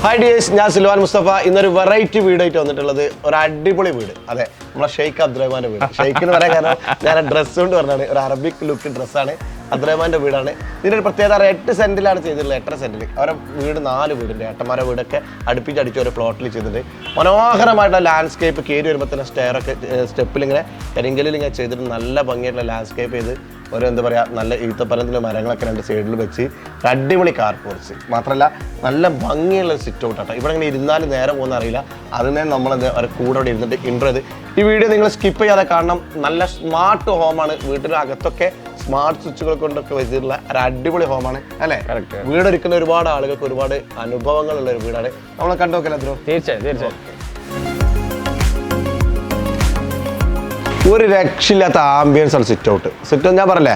Hi dears, ഞാൻ Silvan Mustafa. ഇന്നൊരു variety വീടായിട്ട് വന്നിട്ടുള്ളത് ഒരു അടിപൊളി വീട്. അതെ, നമ്മളെ ഷെയ്ഖ് അബ്ദുറഹ്മാന്റെ വീട്. ഷെയ്ഖ് എന്ന് പറയാൻ കാരണം ഞാൻ ഡ്രസ്സ് കൊണ്ട് പറഞ്ഞാണ്, ഒരു അറബിക് ലുക്ക് ഡ്രസ്സാണ്. അബ്ദുറഹ്മാന്റെ വീടാണ്. ഇതിൻ്റെ ഒരു പ്രത്യേകത 8 സെന്റിലാണ് ചെയ്തിട്ടുള്ളത്. 8.5 സെന്റിൽ അവരുടെ വീട് 4 വീടുണ്ട്. ഏട്ടന്മാരുടെ വീടൊക്കെ അടുപ്പിച്ചടിച്ച് ഒരു പ്ലോട്ടിൽ ചെയ്തിട്ടുണ്ട്. മനോഹരമായിട്ടുള്ള ലാൻഡ്സ്കേപ്പ്. കയറി വരുമ്പോൾ തന്നെ സ്റ്റെപ്പിലിങ്ങനെ കരിങ്കലിൽ ഇങ്ങനെ ചെയ്തിട്ട് നല്ല ഭംഗിയായിട്ടുള്ള ലാൻഡ്സ്കേപ്പ് ചെയ്ത് ഒരു എന്താ പറയുക, നല്ല ഈത്തപ്പനത്തിൻ്റെ മരങ്ങളൊക്കെ 2 സൈഡിൽ വെച്ച് അടിപൊളി കാർ പോർച്ച്. മാത്രമല്ല നല്ല ഭംഗിയുള്ള സിറ്റ് ഔട്ട് ആട്ടോ. ഇവിടെ ഇങ്ങനെ ഇരുന്നാലും നേരെ പോകുന്ന അറിയില്ല. അതിനെ നമ്മളെന്താ ഒരു കൂടെ അവിടെ ഇരുന്നിട്ട് ഇൻട്രോ ചെയ്ത് ഈ വീഡിയോ നിങ്ങൾ സ്കിപ്പ് ചെയ്യാതെ കാണണം. നല്ല സ്മാർട്ട് ഹോമാണ്. വീട്ടിനകത്തൊക്കെ സ്മാർട്ട് സ്വിച്ചുകൾ കൊണ്ടൊക്കെ വെച്ചിട്ടുള്ള ഒരു അടിപൊളി ഹോമാണ് അല്ലേ? വീടൊരുക്കുന്ന ഒരുപാട് ആളുകൾക്ക് ഒരുപാട് അനുഭവങ്ങളുള്ള ഒരു വീടാണ്. നമ്മളെ കണ്ടുനോക്കല്ലേ ബ്രോ? തീർച്ചയായും. ഒരു രക്ഷയില്ലാത്ത ആംബിയൻസ് ആണ് സിറ്റ് ഔട്ട്. ഞാൻ പറഞ്ഞില്ലേ,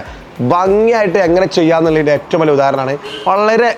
ഭംഗിയായിട്ട് എങ്ങനെ ചെയ്യാന്നുള്ളതിൻ്റെ ഏറ്റവും വലിയ ഉദാഹരണമാണ്. വളരെ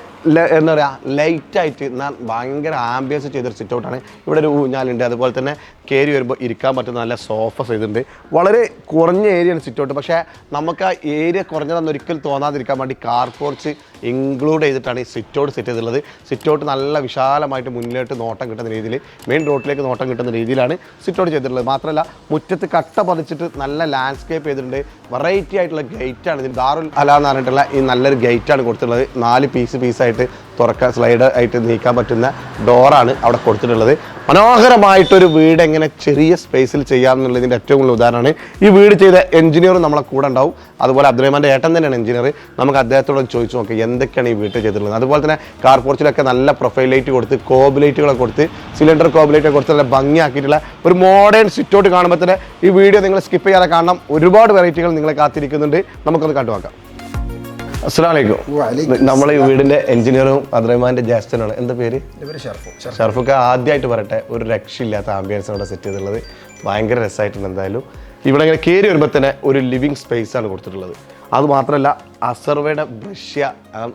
എന്താ പറയുക, ലൈറ്റായിട്ട് എന്നാൽ ഭയങ്കര ആംബിയൻസ് ചെയ്തൊരു സിറ്റ് ഔട്ടാണ്. ഇവിടെ ഒരു ഊഞ്ഞാലുണ്ട്. അതുപോലെ തന്നെ കയറി വരുമ്പോൾ ഇരിക്കാൻ പറ്റുന്ന നല്ല സോഫ ചെയ്തിട്ടുണ്ട്. വളരെ കുറഞ്ഞ ഏരിയയാണ് സിറ്റ് ഔട്ട്. പക്ഷേ നമുക്ക് ആ ഏരിയ കുറഞ്ഞതെന്ന് ഒരിക്കലും തോന്നാതിരിക്കാൻ വേണ്ടി കാർ പോർച്ച് ഇൻക്ലൂഡ് ചെയ്തിട്ടാണ് ഈ സിറ്റ് ഔട്ട് സെറ്റ് ചെയ്തിട്ടുള്ളത്. സിറ്റ് ഔട്ട് നല്ല വിശാലമായിട്ട് മുന്നിലോട്ട് നോട്ടം കിട്ടുന്ന രീതിയിൽ, മെയിൻ റോഡിലേക്ക് നോട്ടം കിട്ടുന്ന രീതിയിലാണ് സിറ്റ് ഔട്ട് ചെയ്തിട്ടുള്ളത്. മാത്രമല്ല മുറ്റത്ത് കട്ട പതിച്ചിട്ട് നല്ല ലാൻഡ്സ്കേപ്പ് ചെയ്തിട്ടുണ്ട്. വെറൈറ്റി ആയിട്ടുള്ള ഗേറ്റാണ് ഇതിന്. ദാറുൽ അല എന്ന് പറഞ്ഞിട്ടുള്ള ഈ നല്ലൊരു ഗേറ്റാണ് കൊടുത്തിട്ടുള്ളത്. 4 പീസായിട്ട് തുറക്കാൻ, സ്ലൈഡ് ആയിട്ട് നീക്കാൻ പറ്റുന്ന ഡോറാണ് അവിടെ കൊടുത്തിട്ടുള്ളത്. മനോഹരമായിട്ടൊരു വീട് എങ്ങനെ ചെറിയ സ്പേസിൽ ചെയ്യാമെന്നുള്ളതിൻ്റെ ഏറ്റവും കൂടുതൽ ഉദാഹരണമാണ്. ഈ വീട് ചെയ്ത എഞ്ചിനീയറും നമ്മളെ കൂടെ ഉണ്ടാവും. അതുപോലെ അബ്ദുറഹ്മാൻ്റെ ഏട്ടൻ തന്നെയാണ് എഞ്ചിനീയർ. നമുക്ക് അദ്ദേഹത്തോട് ചോദിച്ചു നോക്കാം എന്തൊക്കെയാണ് ഈ വീട്ടിൽ ചെയ്തിട്ടുള്ളത്. അതുപോലെ തന്നെ കാർ പോർച്ചിലൊക്കെ നല്ല പ്രൊഫൈൽ ലൈറ്റ് കൊടുത്ത്, കോബ് ലൈറ്റുകളൊക്കെ കൊടുത്ത്, സിലിണ്ടർ കോബ് ലൈറ്റൊക്കെ കൊടുത്ത് നല്ല ഭംഗിയാക്കിയിട്ടുള്ള ഒരു മോഡേൺ സിറ്റ് ഔട്ട് കാണുമ്പോൾ തന്നെ ഈ വീഡിയോ നിങ്ങൾ സ്കിപ്പ് ചെയ്യാതെ കാണണം. ഒരുപാട് വെറൈറ്റികൾ നിങ്ങളെ കാത്തിരിക്കുന്നുണ്ട്. നമുക്കൊന്ന് കണ്ടുനോക്കാം. അസ്സലാമലൈക്കും. നമ്മളെ ഈ വീടിന്റെ എഞ്ചിനീയറും അബ്ദുറഹ്മാന്റെ ജ്യേഷ്ഠനാണ്. എന്താ പേര്? ഷർഫുക്ക്. ആദ്യമായിട്ട് പറയട്ടെ, ഒരു രക്ഷയില്ലാത്ത ആംബിയൻസ് ഇവിടെ സെറ്റ് ചെയ്തിട്ടുള്ളത്. ഭയങ്കര രസമായിട്ടുണ്ട്. എന്തായാലും ഇവിടെ ഇങ്ങനെ കയറി വരുമ്പോൾ തന്നെ ഒരു ലിവിങ് സ്പേസ് ആണ് കൊടുത്തിട്ടുള്ളത്. അതുമാത്രമല്ല അസർവയുടെ ബ്രഷ്യ,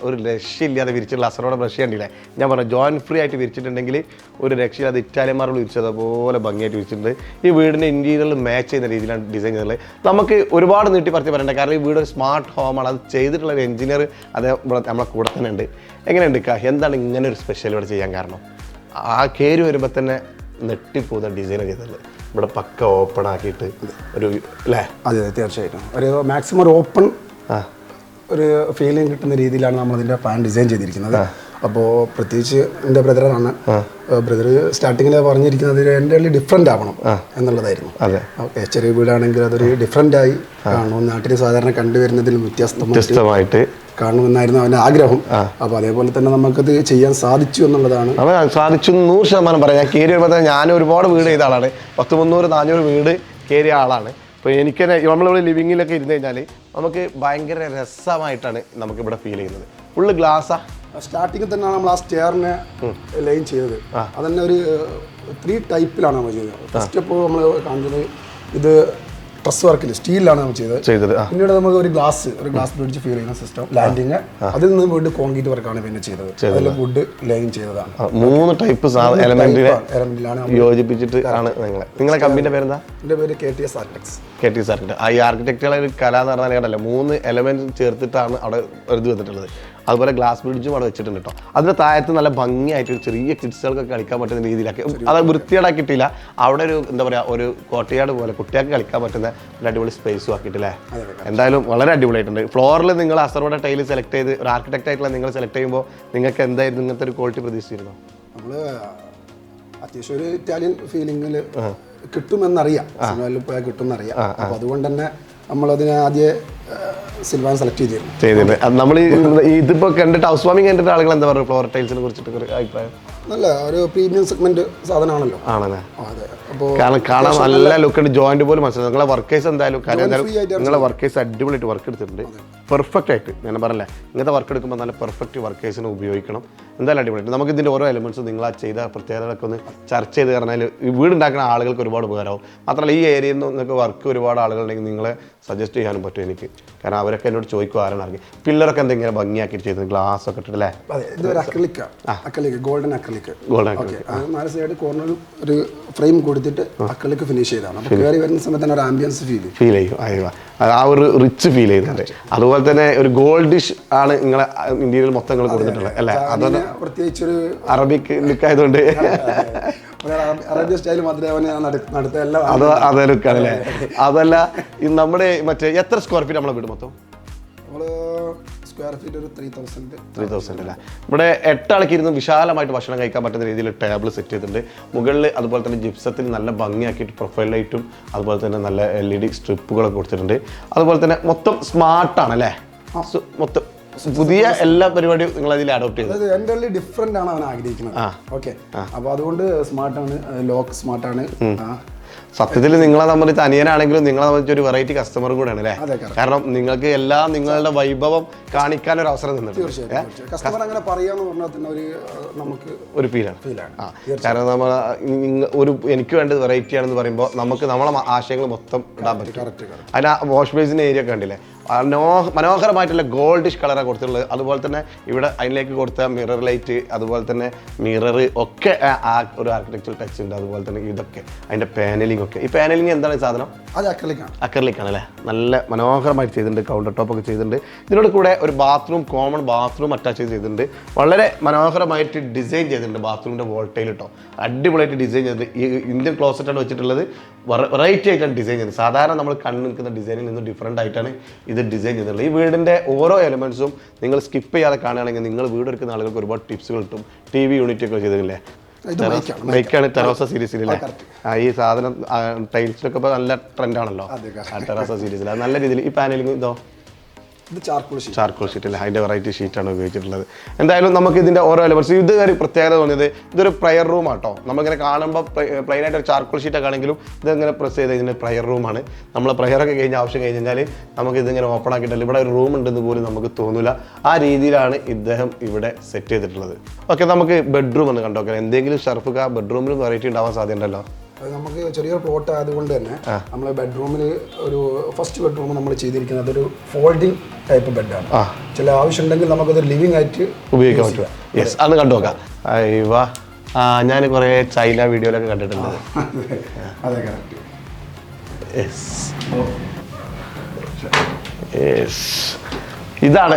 ഒരു രക്ഷയില്ലാതെ വിരിച്ചിട്ടുള്ള അസർവയുടെ ബ്രഷ്യ ഉണ്ടല്ലേ, ഞാൻ പറഞ്ഞു ജോയിൻറ്റ് ഫ്രീ ആയിട്ട് വിരിച്ചിട്ടുണ്ടെങ്കിൽ ഒരു രക്ഷയില്ലാതെ ഇറ്റാലിയന്മാരോട് വിരിച്ചതുപോലെ ഭംഗിയായിട്ട് വിരിച്ചിട്ടുണ്ട്. ഈ വീടിൻ്റെ ഇൻറ്റീരിയറിൽ മാച്ച് ചെയ്യുന്ന രീതിയിലാണ് ഡിസൈൻ ചെയ്തിട്ടുള്ളത്. നമുക്ക് ഒരുപാട് നീട്ടി പറിച്ച് പറയണ്ട, കാരണം ഈ വീട് ഒരു സ്മാർട്ട് ഹോമാണ്. അത് ചെയ്തിട്ടുള്ള ഒരു എഞ്ചിനീയർ അത് നമ്മളെ കൂടെ തന്നെ ഉണ്ട്. എങ്ങനെയുണ്ട് എന്താണ് ഇങ്ങനെ ഒരു സ്പെഷ്യൽ ഇവിടെ ചെയ്യാൻ കാരണം? ആ കയറി വരുമ്പോൾ തന്നെ നെട്ടിപ്പോകുന്ന ഡിസൈൻ ചെയ്തിട്ടുള്ളത്. ഇവിടെ പക്ക ഓപ്പൺ ആക്കിയിട്ട് ഒരു അല്ലേ? അതെ, തീർച്ചയായിട്ടും ഒരു മാക്സിമം ഒരു ഓപ്പൺ ഒരു ഫീലിംഗ് കിട്ടുന്ന രീതിയിലാണ് നമ്മളതിൻ്റെ പ്ലാൻ ഡിസൈൻ ചെയ്തിരിക്കുന്നത്. അപ്പോൾ പ്രത്യേകിച്ച് എൻ്റെ ബ്രദറാണ്. ബ്രദർ സ്റ്റാർട്ടിങ്ങിൽ പറഞ്ഞിരിക്കുന്നത് എൻ്റെ ഡിഫറെൻ്റ് ആവണം എന്നുള്ളതായിരുന്നു. ഓക്കെ, ചെറിയ വീടാണെങ്കിൽ അതൊരു ഡിഫറെൻ്റ് ആയി കാണണം, നാട്ടിൽ സാധാരണ കണ്ടുവരുന്നതിൽ വ്യത്യസ്തമായിട്ട് കാണണമെന്നായിരുന്നു അവൻ്റെ ആഗ്രഹം. അപ്പോൾ അതേപോലെ തന്നെ നമുക്കത് ചെയ്യാൻ സാധിച്ചു എന്നുള്ളതാണ്. സാധിച്ചു 100% പറയാം. ഞാൻ കയറി വരുമ്പോൾ ഞാൻ ഒരുപാട് വീട് ചെയ്ത ആളാണ്. 300-400 വീട് കയറിയ ആളാണ്. അപ്പോൾ എനിക്ക് തന്നെ നമ്മളിവിടെ ലിവിങ്ങിലൊക്കെ ഇരുന്ന് കഴിഞ്ഞാൽ നമുക്ക് ഭയങ്കര രസമായിട്ടാണ് നമുക്കിവിടെ ഫീൽ ചെയ്യുന്നത്. ഫുള്ള് ഗ്ലാസ്സാ. സ്റ്റാർട്ടിങ്ങിൽ തന്നെയാണ് നമ്മൾ ആ സ്റ്റെയറിനെ ലൈൻ ചെയ്തത്. അതന്നെ ഒരു 3 ടൈപ്പിലാണ് നമ്മൾ ചെയ്തത്. ഫസ്റ്റ് അപ്പോൾ നമ്മൾ കാണിച്ചത് ഇത് ട്രസ് വർക്കിൽ സ്റ്റീലിലാണ് നമ്മൾ ചെയ്തത്. പിന്നീട് നമുക്ക് ഒരു ഗ്ലാസ് ബ്രിഡ്ജ് ഫീൽ ചെയ്യുന്ന സിസ്റ്റം ലാൻഡിങ്, അതിൽ നിന്ന് വീണ്ടും കോൺക്രീറ്റ് വർക്കാണ് പിന്നെ ചെയ്തത്. അതിൽ വുഡ് ലൈൻ ചെയ്തതാണ്. 3 ടൈപ്പ് എലമെന്റിലാണ് യോജിപ്പിച്ചിട്ട് ആണ്. നിങ്ങളെ കമ്പനിയുടെ പേരെന്താ? എൻ്റെ പേര് KTS Architects. ഈ ആർക്കിടെക്റ്റുകളെ ഒരു കല എന്ന് പറഞ്ഞാൽ കേട്ടല്ലേ, 3 എലമെന്റ് ചേർത്തിട്ടാണ് അവിടെ ഒരു ഇത് വന്നിട്ടുള്ളത്. അതുപോലെ ഗ്ലാസ് ബ്രിഡ്ജും അവിടെ വെച്ചിട്ടുണ്ട് കേട്ടോ. അതിൻ്റെ താഴത്ത് നല്ല ഭംഗിയായിട്ട് ചെറിയ കിഡ്സുകൾക്കൊക്കെ കളിക്കാൻ പറ്റുന്ന രീതിയിലൊക്കെ അത് വൃത്തിയേടാക്കിയിട്ടില്ല. അവിടെ ഒരു എന്താ പറയുക, ഒരു കോട്ടയാട് പോലെ കുട്ടികൾക്ക് കളിക്കാൻ പറ്റുന്ന ഒരു അടിപൊളി സ്പേസും ആക്കിയിട്ടില്ലേ. എന്തായാലും വളരെ അടിപൊളിയായിട്ടുണ്ട്. ഫ്ലോറിൽ നിങ്ങൾ അസർവയുടെ ടൈല് സെലക്ട് ചെയ്ത് ഒരു ആർക്കിടെക്റ്റ് ആയിട്ടുള്ള നിങ്ങൾ സെലക്ട് ചെയ്യുമ്പോൾ നിങ്ങൾക്ക് എന്തായിരുന്നു ഇങ്ങനത്തെ ഒരു ക്വാളിറ്റി പ്രതീക്ഷിച്ചിരുന്നോ? നമ്മൾ അത്യാവശ്യം ഒരു ഇറ്റാലിയൻ ഫീലിംഗിൽ കിട്ടുമെന്നറിയാം, സിനിമയിൽ പോയാൽ കിട്ടുമെന്നറിയാം. അപ്പോൾ അതുകൊണ്ട് തന്നെ നമ്മളതിനെ ആദ്യം സിൽവാൻ സെലക്ട് ചെയ്തിരുന്നു. നമ്മൾ ഇതിപ്പോൾ കണ്ടിട്ട് ഹൗസ് വാമിങ് കണ്ടിട്ട് ആളുകൾ എന്താ പറയുക ഫ്ലോർ ടൈൽസിനെ കുറിച്ചിട്ട് അഭിപ്രായം? നല്ല ഒരു പ്രീമിയം സെഗ്മെന്റ് സാധനമാണല്ലോ. ആണല്ലേ? കാരണം കാണാൻ നല്ല ലുക്കുണ്ട്. ജോയിന്റ് പോലും മനസ്സിലാവും. നിങ്ങളെ വർക്കേഴ്സ് എന്തായാലും നിങ്ങളെ വർക്കേഴ്സ് അടിപൊളിയായിട്ട് വർക്ക് എടുത്തിട്ടുണ്ട്. പെർഫെക്റ്റ് ആയിട്ട് ഞാൻ പറഞ്ഞില്ലേ, ഇങ്ങനത്തെ വർക്ക് എടുക്കുമ്പോൾ നല്ല പെർഫെക്റ്റ് വർക്കേഴ്സിനെ ഉപയോഗിക്കണം. എന്തായാലും അടിപൊളിയായിട്ട് നമുക്ക് ഇതിൻ്റെ ഓരോ എലമെന്റ്സും നിങ്ങൾ ആ ചെയ്ത പ്രത്യേകതകളൊക്കെ ഒന്ന് ചർച്ച ചെയ്ത് പറഞ്ഞാൽ ഈ വീടുണ്ടാക്കുന്ന ആളുകൾക്ക് ഒരുപാട് ഉപകാരമാവും. മാത്രമല്ല ഈ ഏരിയയിൽ നിന്ന് നിങ്ങൾക്ക് വർക്ക് ഒരുപാട് ആളുകളുണ്ടെങ്കിൽ നിങ്ങളെ സജസ്റ്റ് ചെയ്യാനും പറ്റും എനിക്ക്. കാരണം അവരൊക്കെ എന്നോട് ചോദിക്കും ആരാണ് ഇറങ്ങി. പില്ലറൊക്കെ എന്തെങ്കിലും ഭംഗിയാക്കിയിട്ട് ചെയ്ത് ഗ്ലാസ് ഒക്കെ ഇട്ടിട്ടല്ലേ? ഗോൾഡൻ അക്രിലിക് 4 സൈഡ് കോർണറിൽ ഒരു ഫ്രെയിം കൊടുത്ത് കൊടുത്തിട്ട് അക്രലിക് ഫിനിഷ് ചെയ്താണ്. അപ്പോൾ കയറി വരുന്ന സമയത്ത് തന്നെ ഒരു ആംബിയൻസ് ഫീൽ ചെയ്യും. ആ ഒരു റിച്ച് ഫീൽ ചെയ്യുന്നുണ്ട്. അതുപോലെ തന്നെ ഒരു ഗോൾഡിഷ് ആണ് നിങ്ങളെ ഇന്ത്യയിൽ മൊത്തം നിങ്ങൾ കൊടുത്തിട്ടുള്ളത് അല്ലേ? അതൊന്ന് പ്രത്യേകിച്ചൊരു അറബിക് ലുക്ക് ആയതുകൊണ്ട് അറേബ്യ സ്റ്റൈൽ മാത്രമേ നടത്ത എല്ലാം അതേ ലുക്കാണ് അല്ലേ? അതല്ല നമ്മുടെ മറ്റേ എത്ര സ്ക്വയർ ഫീറ്റ് നമ്മളെ വീട് മൊത്തം? നമ്മൾ സ്ക്വയർ ഫീറ്റ് ഒരു 3000 അല്ലേ? ഇവിടെ 8 ആൾക്ക് ഇരുന്ന് വിശാലമായിട്ട് ഭക്ഷണം കഴിക്കാൻ പറ്റുന്ന രീതിയിൽ ടേബിൾ സെറ്റ് ചെയ്തിട്ടുണ്ട്. മുകളിൽ അതുപോലെ തന്നെ ജിപ്സത്തിൽ നല്ല ഭംഗിയാക്കിയിട്ട് പ്രൊഫൈൽ ലൈറ്റും അതുപോലെ തന്നെ നല്ല LED സ്ട്രിപ്പുകളൊക്കെ കൊടുത്തിട്ടുണ്ട്. അതുപോലെ തന്നെ മൊത്തം സ്മാർട്ടാണ് അല്ലേ? മൊത്തം പുതിയ എല്ലാ പരിപാടിയും നിങ്ങൾ അതിൽ അഡോപ്റ്റ് ചെയ്തു. എൻ്റെ ഡിഫറെൻ്റ് ആണ് അവൻ ആഗ്രഹിക്കുന്നത്. ഓക്കെ, അപ്പോൾ അതുകൊണ്ട് സ്മാർട്ടാണ്, ലോക്ക് സ്മാർട്ടാണ്. സത്യത്തിൽ നിങ്ങളെ സംബന്ധിച്ച് അനിയനാണെങ്കിലും നിങ്ങളെ സംബന്ധിച്ച് ഒരു വെറൈറ്റി കസ്റ്റമർ കൂടെയാണ് അല്ലേ? കാരണം നിങ്ങൾക്ക് എല്ലാം നിങ്ങളുടെ വൈഭവം കാണിക്കാൻ ഒരു അവസരം തന്നിട്ടുണ്ട്. ഒരു ഫീലാണ്. കാരണം നമ്മൾ എനിക്ക് വേണ്ടത് വെറൈറ്റി ആണെന്ന് പറയുമ്പോൾ നമുക്ക് നമ്മളെ ആശയങ്ങൾ മൊത്തം ഇടാൻ പറ്റും. അതിന് വാഷ് ബേസിൻ്റെ ഏരിയ ഒക്കെ കണ്ടില്ലേ? മനോഹരമായിട്ടുള്ള ഗോൾഡിഷ് കളറാണ് കൊടുത്തിട്ടുള്ളത്. അതുപോലെ തന്നെ ഇവിടെ അതിലേക്ക് കൊടുത്ത മിറർ ലൈറ്റ്, അതുപോലെ തന്നെ മിറർ ഒക്കെ ഒരു ആർക്കിടെക്ചറൽ ടച്ച് ഉണ്ട്. അതുപോലെ തന്നെ ഇതൊക്കെ അതിൻ്റെ പാനലിംഗ് ഒക്കെ. ഈ പാനലിംഗ് എന്താണ് സാധനം? അത് അക്രലിക്കാണ് അല്ലേ? നല്ല മനോഹരമായിട്ട് ചെയ്തിട്ടുണ്ട്. കൗണ്ടർ ടോപ്പ് ഒക്കെ ചെയ്തിട്ടുണ്ട്. ഇതിനോട് കൂടെ ഒരു ബാത്റൂം, കോമൺ ബാത്റൂം അറ്റാച്ച് ചെയ്തിട്ടുണ്ട്. വളരെ മനോഹരമായിട്ട് ഡിസൈൻ ചെയ്തിട്ടുണ്ട്. ബാത്റൂമിൻ്റെ വോൾട്ടേൽ കേട്ടോ അടിപൊളിയായിട്ട് ഡിസൈൻ ചെയ്തിട്ടുണ്ട്. ഈ ഇന്ത്യൻ ക്ലോസറ്റാണ് വെച്ചിട്ടുള്ളത്. വെറൈറ്റി ആയിട്ടാണ് ഡിസൈൻ ചെയ്തത്. സാധാരണ നമ്മൾ കണ്ടു നിൽക്കുന്ന ഡിസൈനിൽ നിന്ന് ഡിഫറെൻ്റ് ആയിട്ടാണ് ഇത് ഡിസൈൻ ചെയ്തിട്ടുള്ളത്. ഈ വീടിൻ്റെ ഓരോ എലമെൻറ്റ്സും നിങ്ങൾ സ്കിപ്പ് ചെയ്യാതെ കാണുകയാണെങ്കിൽ നിങ്ങൾ വീട് എടുക്കുന്ന ആളുകൾക്ക് ഒരുപാട് ടിപ്സുകൾ കിട്ടും. TV യൂണിറ്റ് ഒക്കെ ചെയ്തിട്ടില്ലേ? ബൈക്കാണ് ടെറോസ സീരീസിലല്ലേ? ഈ സാധനം ടൈൽസിലൊക്കെ ഇപ്പോൾ നല്ല ട്രെൻഡാണല്ലോ ടെറോസ സീരീസിൽ. അത് നല്ല രീതിയിൽ. ഈ പാനലിംഗ് ഇതോ ചാർക്കോൾ ഷീറ്റ് അല്ലേ? അതിൻ്റെ വെറൈറ്റി ഷീറ്റാണ് ഉപയോഗിച്ചിട്ടുള്ളത്. എന്തായാലും നമുക്ക് ഇതിൻ്റെ ഓരോ എലമെൻറ്റ്സ് ഇത് ഒരു പ്രത്യേകത തോന്നിയത് ഇതൊരു പ്രയർ റൂം ആട്ടോ. നമ്മളിങ്ങനെ കാണുമ്പോൾ പ്ലെയിൻ ആയിട്ട് ഒരു ചാർക്കോൾ ഷീറ്റൊക്കെ ആണെങ്കിലും ഇതങ്ങനെ പ്രസ് ചെയ്ത് ഇതിൻ്റെ പ്രയർ റൂമാണ്. നമ്മൾ പ്രയറൊക്കെ കഴിഞ്ഞ ആവശ്യം കഴിഞ്ഞാൽ നമുക്ക് ഇതിങ്ങനെ ഓപ്പൺ ആക്കിയിട്ടല്ല ഇവിടെ ഒരു റൂം ഉണ്ടെന്ന് പോലും നമുക്ക് തോന്നില്ല. ആ രീതിയിലാണ് ഇദ്ദേഹം ഇവിടെ സെറ്റ് ചെയ്തിട്ടുള്ളത്. ഓക്കെ, നമുക്ക് ബെഡ്റൂം ഒന്ന് കണ്ടോക്കാം. എന്തെങ്കിലും ഷർഫുക ബെഡ്റൂമിലും വെറൈറ്റി ഉണ്ടാവാൻ സാധ്യതയുണ്ടല്ലോ. നമുക്ക് ചെറിയൊരു പ്ലോട്ട് ആയതുകൊണ്ട് തന്നെ നമ്മൾ ബെഡ്റൂമിൽ ഒരു ഫസ്റ്റ് ബെഡ്റൂം നമ്മൾ ചെയ്തിരിക്കുന്നത് അതൊരു ഫോൾഡിങ് ടൈപ്പ് ബെഡാണ്. ചില ആവശ്യമുണ്ടെങ്കിൽ നമുക്കത് ലിവിങ് ആയിട്ട് ഉപയോഗിക്കാൻ പറ്റുക. യെസ്, അന്ന് കണ്ടുനോക്കാം. അയ്യോ, ഞാൻ കുറേ ചൈന വീഡിയോയിലൊക്കെ കണ്ടിട്ടുണ്ട്. അതെ, കറക്റ്റ്. ഇതാണ്.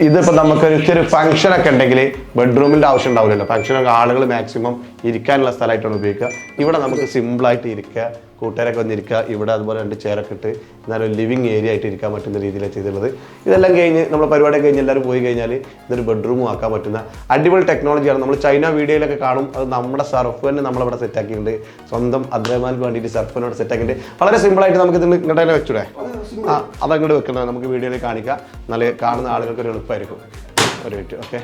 ഇതിപ്പോൾ നമുക്കൊരു ഫംഗ്ഷൻ ഒക്കെ ഉണ്ടെങ്കിൽ ബെഡ്റൂമിൻ്റെ ആവശ്യം ഉണ്ടാവില്ലല്ലോ. ഫംഗ്ഷനൊക്കെ ആളുകൾ മാക്സിമം ഇരിക്കാനുള്ള സ്ഥലമായിട്ടാണ് ഉപയോഗിക്കുക. ഇവിടെ നമുക്ക് സിമ്പിളായിട്ട് ഇരിക്കുക, കൂട്ടുകാരൊക്കെ വന്നിരിക്കുക. ഇവിടെ അതുപോലെ 2 ചെയറൊക്കെ ഇട്ട് എന്നാലും ലിവിങ് ഏരിയ ആയിട്ട് ഇരിക്കാൻ പറ്റുന്ന രീതിയിലാണ് ചെയ്തിട്ടുള്ളത്. ഇതെല്ലാം കഴിഞ്ഞ് നമ്മൾ പരിപാടി കഴിഞ്ഞ് എല്ലാവരും പോയി കഴിഞ്ഞാൽ ഇതൊരു ബെഡ്റൂമും ആക്കാൻ പറ്റുന്ന അടിപൊളി ടെക്നോളജിയാണ്. നമ്മൾ ചൈന വീഡിയോയിലൊക്കെ കാണും. അത് നമ്മുടെ സർഫ് തന്നെ നമ്മളിവിടെ സെറ്റാക്കിയിട്ടുണ്ട്. സ്വന്തം അബ്ദുറഹ്മാൻക്ക് വേണ്ടിയിട്ട് സർഫിനോട് സെറ്റാക്കിയിട്ടുണ്ട്. വളരെ സിമ്പിളായിട്ട് നമുക്ക് ഇതിന് ഇങ്ങോട്ട് തന്നെ വെച്ചൂടെ? അതങ്ങോട്ട് വെക്കുന്നത് നമുക്ക് വീഡിയോയിൽ കാണിക്കാം. നല്ല കാണുന്ന ആളുകൾക്ക് ഒരു എളുപ്പമായിരിക്കും. ഒരു മിനിറ്റ്. ഓക്കെ,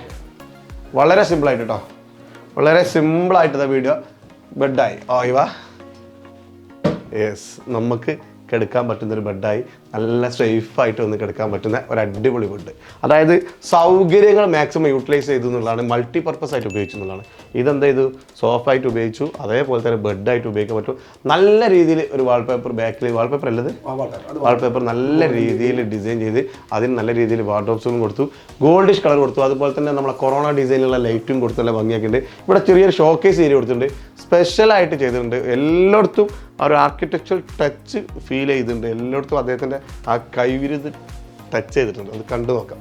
വളരെ സിമ്പിളായിട്ട് കേട്ടോ, വളരെ സിമ്പിളായിട്ട് വീഡിയോ ബെഡായി. യെസ്, നമുക്ക് കിടക്കാൻ പറ്റുന്നൊരു ബെഡായി. നല്ല സേഫായിട്ട് ഒന്ന് കിടക്കാൻ പറ്റുന്ന ഒരു അടിപൊളി ബെഡ്. അതായത് സൗകര്യങ്ങൾ മാക്സിമം യൂട്ടിലൈസ് ചെയ്തു എന്നുള്ളതാണ്. മൾട്ടി പർപ്പസ് ആയിട്ട് ഉപയോഗിച്ചു എന്നുള്ളതാണ്. ഇതെന്താ ഇത് സോഫായിട്ട് ഉപയോഗിച്ചു, അതേപോലെ തന്നെ ബെഡായിട്ട് ഉപയോഗിക്കാൻ പറ്റും. നല്ല രീതിയിൽ ഒരു വാൾപേപ്പർ, ബാക്കിൽ വാൾപേപ്പർ അല്ലത് വാൾപേപ്പർ നല്ല രീതിയിൽ ഡിസൈൻ ചെയ്ത് അതിന് നല്ല രീതിയിൽ വാർഡ്രോബ്സും കൊടുത്തു, ഗോൾഡിഷ് കളർ കൊടുത്തു. അതുപോലെ തന്നെ നമ്മളെ കൊറോണ ഡിസൈനിലുള്ള ലൈറ്റും കൊടുത്ത് നല്ല ഭംഗിയാക്കിയിട്ടുണ്ട്. ഇവിടെ ചെറിയൊരു ഷോക്കേസ് ഏരിയ കൊടുത്തിട്ടുണ്ട്. സ്പെഷ്യലായിട്ട് ചെയ്തിട്ടുണ്ട്. എല്ലായിടത്തും ആ ഒരു ആർക്കിടെക്ചറൽ ടച്ച് ഫീൽ ചെയ്തിട്ടുണ്ട്. എല്ലായിടത്തും അദ്ദേഹത്തിൻ്റെ ആ കൈവിരുത് ടച്ച് ചെയ്തിട്ടുണ്ട്. അത് കണ്ടു നോക്കാം.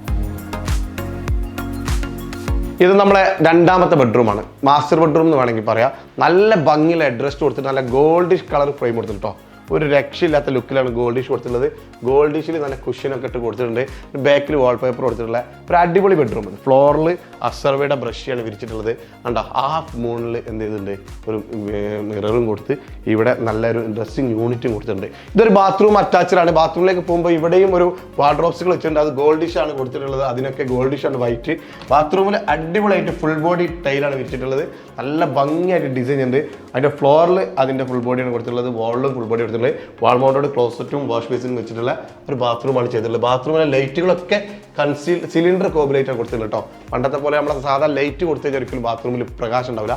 ഇത് നമ്മളെ 2ാമത്തെ ബെഡ്റൂമാണ്. മാസ്റ്റർ ബെഡ്റൂം എന്ന് വേണമെങ്കിൽ പറയാം. നല്ല ഭംഗിയുള്ള ഹെഡ്റസ്റ്റ് കൊടുത്തിട്ട് നല്ല ഗോൾഡിഷ് കളർ ഫ്രെയിം കൊടുത്തിട്ടോ. ഒരു രക്ഷയില്ലാത്ത ലുക്കിലാണ് ഗോൾഡിഷ് കൊടുത്തിട്ടുള്ളത്. ഗോൾഡിഷിൽ നല്ല കുഷ്യനൊക്കെ ഇട്ട് കൊടുത്തിട്ടുണ്ട്. ബാക്കിൽ വാൾപേപ്പർ കൊടുത്തിട്ടുള്ള ഒരു അടിപൊളി ബെഡ്റൂം. ഫ്ലോറിൽ അസർവയുടെ ബ്രഷിയാണ് വിരിച്ചിട്ടുള്ളത്. കണ്ടോ, ഹാഫ് മൂണിൽ എന്ത് ചെയ്തിട്ടുണ്ട്, ഒരു മിററും കൊടുത്ത് ഇവിടെ നല്ലൊരു ഡ്രസ്സിങ് യൂണിറ്റും കൊടുത്തിട്ടുണ്ട്. ഇതൊരു ബാത്റൂം അറ്റാച്ചഡാണ്. ബാത്റൂമിലേക്ക് പോകുമ്പോൾ ഇവിടെയും ഒരു വാർഡ്രോബ്സുകൾ വെച്ചിട്ടുണ്ട്. അത് ഗോൾഡിഷാണ് കൊടുത്തിട്ടുള്ളത്. അതിനൊക്കെ ഗോൾഡിഷാണ് വൈറ്റ്. ബാത്റൂമിൽ അടിപൊളിയായിട്ട് ഫുൾ ബോഡി ടൈലാണ് വിരിച്ചിട്ടുള്ളത്. നല്ല ഭംഗിയായിട്ട് ഡിസൈൻ ഉണ്ട്. അതിൻ്റെ ഫ്ലോറിൽ അതിൻ്റെ ഫുൾ ബോഡിയാണ് കൊടുത്തിട്ടുള്ളത്. വാളിലും ഫുൾ ബോഡി കൊടുത്തിട്ടുള്ളത്. വാൾമൗണ്ടഡ് ക്ലോസറ്റും വാഷ് ബേസിനും വെച്ചിട്ടുള്ള ഒരു ബാത്റൂമാണ് ചെയ്തിട്ടുള്ളത്. ബാത്റൂമിലെ ലൈറ്റുകളൊക്കെ സിലിണ്ടർ കോബിലൈറ്റാണ് കൊടുത്തിട്ടുള്ളത് കേട്ടോ. പണ്ടത്തെ പോലെ നമ്മളെ സാധാ ലൈറ്റ് കൊടുത്തു കഴിഞ്ഞാൽ ഒരിക്കലും ബാത്റൂമിൽ പ്രകാശം ഉണ്ടാവില്ല.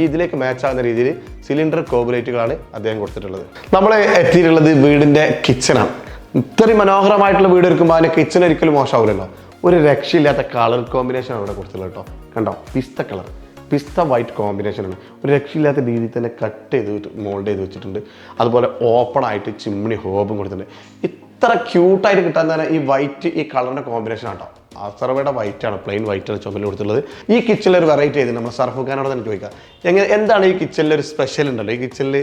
ഇതിലേക്ക് മാച്ച് ആകുന്ന രീതിയിൽ സിലിണ്ടർ കോബിലൈറ്റുകളാണ് അദ്ദേഹം കൊടുത്തിട്ടുള്ളത്. നമ്മൾ എത്തിയിട്ടുള്ളത് വീടിൻ്റെ കിച്ചണാണ്. ഇത്രയും മനോഹരമായിട്ടുള്ള വീട് എടുക്കുമ്പോൾ അതിൻ്റെ കിച്ചൺ ഒരിക്കലും മോശമാവില്ലല്ലോ. ഒരു രക്ഷയില്ലാത്ത കളർ കോമ്പിനേഷൻ അവിടെ കൊടുത്തിട്ടുള്ളത് കേട്ടോ. കണ്ടോ, പിസ്ത കളർ പിസ്ത വൈറ്റ് കോമ്പിനേഷനാണ്. ഒരു രക്ഷയില്ലാത്ത രീതിയിൽ തന്നെ കട്ട് ചെയ്ത് മോൾഡ് ചെയ്ത് വെച്ചിട്ടുണ്ട്. അതുപോലെ ഓപ്പൺ ആയിട്ട് ചിമ്മിണി ഹോബും കൊടുത്തിട്ടുണ്ട്. ഇത്ര ക്യൂട്ടായിട്ട് കിട്ടാൻ തന്നെ ഈ വൈറ്റ് ഈ കളറിൻ്റെ കോമ്പിനേഷൻ ആട്ടോ. അസർവയുടെ വൈറ്റ് ആണ്, പ്ലെയിൻ വൈറ്റ് ആണ് ചുമല് കൊടുത്തുള്ളത്. ഈ കിച്ചണിൽ ഒരു വെറൈറ്റി ചെയ്ത് നമ്മൾ സർഫുഖാനോട് തന്നെ ചോദിക്കാം, എന്താണ് ഈ കിച്ചണിൽ ഒരു സ്പെഷ്യൽ ഉണ്ടല്ലോ? ഈ കിച്ചണിൽ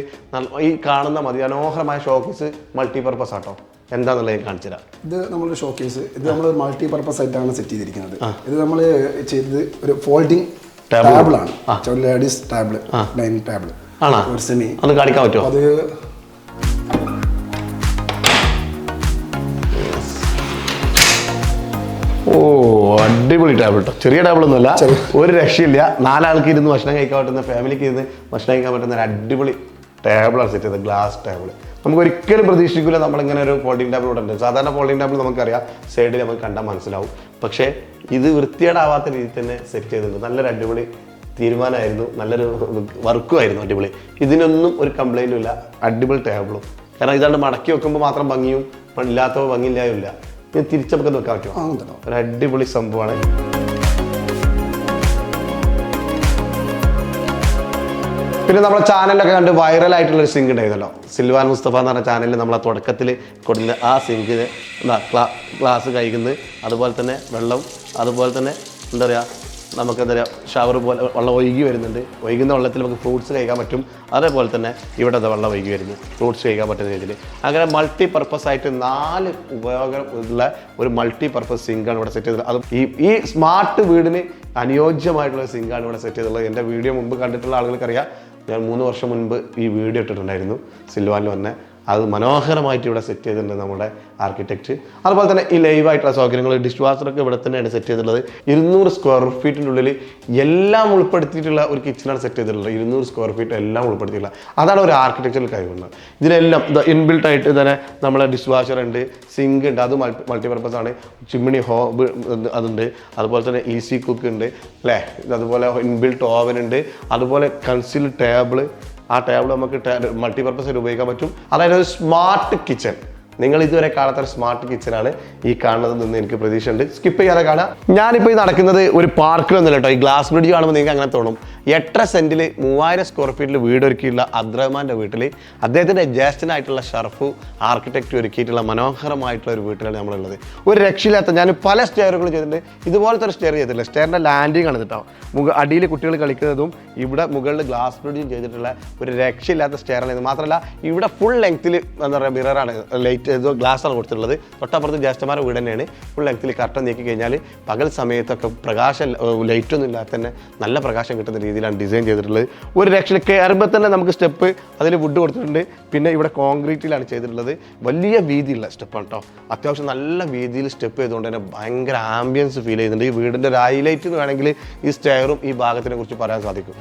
ഈ കാണുന്ന മനോഹരമായ ഷോക്കേസ് മൾട്ടിപർപ്പസ് ആട്ടോ. എന്താണെന്നുള്ളത് കാണിച്ചു തരാം. ഇത് നമ്മളൊരു ഷോക്കേസ്, ഇത് നമ്മൾ മൾട്ടി പർപ്പസ് ആയിട്ടാണ് സെറ്റ് ചെയ്തിരിക്കുന്നത്. ഇത് നമ്മൾ ചെയ്തത് ഒരു ഫോൾഡിംഗ് ടേബിൾ ആണ്, ലേഡീസ് ടേബിൾ, ഡൈനിങ് ടേബിൾ ആണോ? ഒരു സെമി അത് കാണിക്കാൻ പറ്റുമോ? അത് അടിപൊളി ടേബിൾ കേട്ടോ. ചെറിയ ടേബിൾ ഒന്നുമല്ല, ഒരു രക്ഷയില്ല. 4 ആൾക്ക് ഇരുന്ന് ഭക്ഷണം കഴിക്കാൻ പറ്റുന്ന, ഫാമിലിക്ക് ഇരുന്ന് ഭക്ഷണം കഴിക്കാൻ പറ്റുന്ന ഒരു അടിപൊളി ടേബിളാണ് സെറ്റ് ചെയ്തത്. Glass table. നമുക്ക് ഒരിക്കലും പ്രതീക്ഷിക്കില്ല നമ്മളിങ്ങനെ ഒരു ഫോൾഡിംഗ് ടേബിൾ ഇവിടെ ഉണ്ട്. സാധാരണ ഫോൾഡിംഗ് ടേബിൾ നമുക്കറിയാം, സൈഡിൽ നമുക്ക് കണ്ടാൽ മനസ്സിലാവും. പക്ഷേ ഇത് വൃത്തികേടാവാത്ത രീതിയിൽ തന്നെ സെറ്റ് ചെയ്തിട്ടുണ്ട്. നല്ലൊരു അടിപൊളി തീരുമാനമായിരുന്നു, നല്ലൊരു വർക്കുമായിരുന്നു, അടിപൊളി. ഇതിനൊന്നും ഒരു കംപ്ലൈൻറ്റും ഇല്ല. അടിപൊളി ടേബിളും. കാരണം ഇതാണ്ട് മടക്കി വെക്കുമ്പോൾ മാത്രം ഭംഗിയും ഇല്ലാത്തപ്പോൾ ഭംഗിയില്ലായും ഇല്ല. ഇത് തിരിച്ച് നമുക്ക് വെക്കാൻ പറ്റുമോ? ഒരു അടിപൊളി സംഭവമാണ്. പിന്നെ നമ്മുടെ ചാനലിലൊക്കെ കണ്ട് വൈറലായിട്ടുള്ളൊരു സിങ്ക് ഉണ്ടായിരുന്നല്ലോ, സിൽവാൻ മുസ്തഫ എന്ന് പറഞ്ഞ ചാനലിൽ നമ്മളെ തുടക്കത്തിൽ കൊടുക്കുന്ന ആ സിങ്കിന് ഗ്ലാസ് കഴിക്കുന്നത്, അതുപോലെ തന്നെ വെള്ളം, അതുപോലെ തന്നെ എന്താ പറയുക, നമുക്ക് എന്താ പറയുക ഷവർ പോലെ വെള്ളം ഒഴുകി വരുന്നുണ്ട്. ഒഴുകുന്ന വെള്ളത്തിൽ നമുക്ക് ഫ്രൂട്ട്സ് കഴിക്കാൻ പറ്റും. അതേപോലെ തന്നെ ഇവിടെ വെള്ളം ഒഴുകി വരുന്നു, ഫ്രൂട്ട്സ് കഴിക്കാൻ പറ്റുന്ന രീതിയിൽ. അങ്ങനെ മൾട്ടി പർപ്പസ് ആയിട്ട് 4 ഉപയോഗം ഉള്ള ഒരു മൾട്ടി പർപ്പസ് സിങ്കാണ് ഇവിടെ സെറ്റ് ചെയ്തത്. അത് ഈ സ്മാർട്ട് വീടിന് അനുയോജ്യമായിട്ടുള്ള സിങ്കാണ് ഇവിടെ സെറ്റ് ചെയ്തിട്ടുള്ളത്. എൻ്റെ വീഡിയോ മുമ്പ് കണ്ടിട്ടുള്ള ആളുകൾക്കറിയാം, ഞാൻ 3 വർഷം മുൻപ് ഈ വീഡിയോ ഇട്ടിട്ടുണ്ടായിരുന്നു സിൽവാനിൽ വന്നെ. അത് മനോഹരമായിട്ട് ഇവിടെ സെറ്റ് ചെയ്തിട്ടുണ്ട് നമ്മുടെ ആർക്കിടെക്റ്റ്. അതുപോലെ തന്നെ ഈ ലൈവായിട്ടുള്ള സൗകര്യങ്ങൾ, ഡിഷ് വാഷറൊക്കെ ഇവിടെ തന്നെയാണ് സെറ്റ് ചെയ്തിട്ടുള്ളത്. 200 സ്ക്വയർ ഫീറ്റിൻ്റെ ഉള്ളിൽ എല്ലാം ഉൾപ്പെടുത്തിയിട്ടുള്ള ഒരു കിച്ചണാണ് സെറ്റ് ചെയ്തിട്ടുള്ളത്. 200 സ്ക്വയർ ഫീറ്റ് എല്ലാം ഉൾപ്പെടുത്തിയിട്ടുള്ള, അതാണ് ഒരു ആർക്കിടെക്ചറൽ കഴിവുള്ളത്. ഇതിലെല്ലാം ഇൻബിൽട്ട് ആയിട്ട് തന്നെ നമ്മളെ ഡിഷ് വാഷർ ഉണ്ട്, സിങ്ക് ഉണ്ട്, അത് മൾട്ടിപർപ്പസ് ആണ്, ചിമ്മിണി ഹോബ് അതുണ്ട്, അതുപോലെ തന്നെ ഈസി കുക്ക് ഉണ്ട് അല്ലേ, അതുപോലെ ഇൻബിൽട്ട് ഓവൻ ഉണ്ട്, അതുപോലെ കൺസീൽഡ് ടേബിൾ. ആ ടേബിൾ നമുക്ക് മൾട്ടിപർപ്പസ് ആയിട്ട് ഉപയോഗിക്കാൻ പറ്റും. അതായത് ഒരു സ്മാർട്ട് കിച്ചൺ. നിങ്ങൾ ഇതുവരെ കാണാത്ത ഒരു സ്മാർട്ട് കിച്ചനാണ് ഈ കാണുന്നത് നിന്ന് എനിക്ക് പ്രതീക്ഷയുണ്ട്. സ്കിപ്പ് ചെയ്യാതെ കാണാം. ഞാനിപ്പോൾ ഈ നടക്കുന്നത് ഒരു പാർക്കിലൊന്നുമില്ല കേട്ടോ. ഈ ഗ്ലാസ് ബ്രിഡ്ജ് കാണുമ്പോൾ നിങ്ങൾക്ക് അങ്ങനെ തോന്നും. 8 സെന്റിൽ 3000 സ്ക്വയർ ഫീറ്റിൽ വീട് ഒരുക്കിയിട്ടുള്ള അബ്ദുറഹ്മാൻ്റെ വീട്ടിൽ അദ്ദേഹത്തിൻ്റെ ജ്യേഷ്ഠനായിട്ടുള്ള ഷർഫു ആർക്കിടെക്റ്റ് ഒരുക്കിയിട്ടുള്ള മനോഹരമായിട്ടുള്ള ഒരു വീട്ടിലാണ് നമ്മളുള്ളത്. ഒരു രക്ഷയില്ലാത്ത, ഞാൻ പല സ്റ്റെയറുകൾ ചെയ്തിട്ടുണ്ട്. ഇതുപോലത്തെ ഒരു സ്റ്റെയർ ചെയ്തിട്ടില്ല. സ്റ്റെയറിൻ്റെ ലാൻഡിങ് ആണ് കേട്ടോ. അടിയിൽ കുട്ടികൾ കളിക്കുന്നതും ഇവിടെ മുകളിൽ ഗ്ലാസ് ബ്രിഡ്ജും ചെയ്തിട്ടുള്ള ഒരു രക്ഷയില്ലാത്ത സ്റ്റെയറാണ്. ഇത് മാത്രമല്ല ഇവിടെ ഫുൾ ലെങ്ത്തിൽ എന്താ പറയുക മിററാണ്, ലൈറ്റ് ഗ്ലാസ്സാണ് കൊടുത്തിട്ടുള്ളത്. തൊട്ടപ്പുറത്ത് ജ്യേഷ്ഠന്മാരുടെ വീട് തന്നെയാണ്. ഫുൾ ലെങ്ത്തിൽ കർട്ടൻ നീക്കി കഴിഞ്ഞാൽ പകൽ സമയത്തൊക്കെ പ്രകാശം ലൈറ്റൊന്നും ഇല്ലാതെ തന്നെ നല്ല പ്രകാശം കിട്ടുന്ന രീതിയിലാണ് ഡിസൈൻ ചെയ്തിട്ടുള്ളത്. ഒരു രക്ഷയിൽ കയറുമ്പോൾ തന്നെ നമുക്ക് സ്റ്റെപ്പ് അതിൽ വുഡ് കൊടുത്തിട്ടുണ്ട്. പിന്നെ ഇവിടെ കോൺക്രീറ്റിലാണ് ചെയ്തിട്ടുള്ളത്. വലിയ വീതിയുള്ള സ്റ്റെപ്പാണ് കേട്ടോ. അത്യാവശ്യം നല്ല വീതിയിൽ സ്റ്റെപ്പ് ചെയ്തുകൊണ്ട് തന്നെ ഭയങ്കര ആംബിയൻസ് ഫീൽ ചെയ്യുന്നുണ്ട്. ഈ വീടിൻ്റെ ഒരു ഹൈലൈറ്റ് എന്ന് വേണമെങ്കിൽ ഈ സ്റ്റെയറും ഈ ഭാഗത്തിനെ കുറിച്ച് പറയാൻ സാധിക്കും.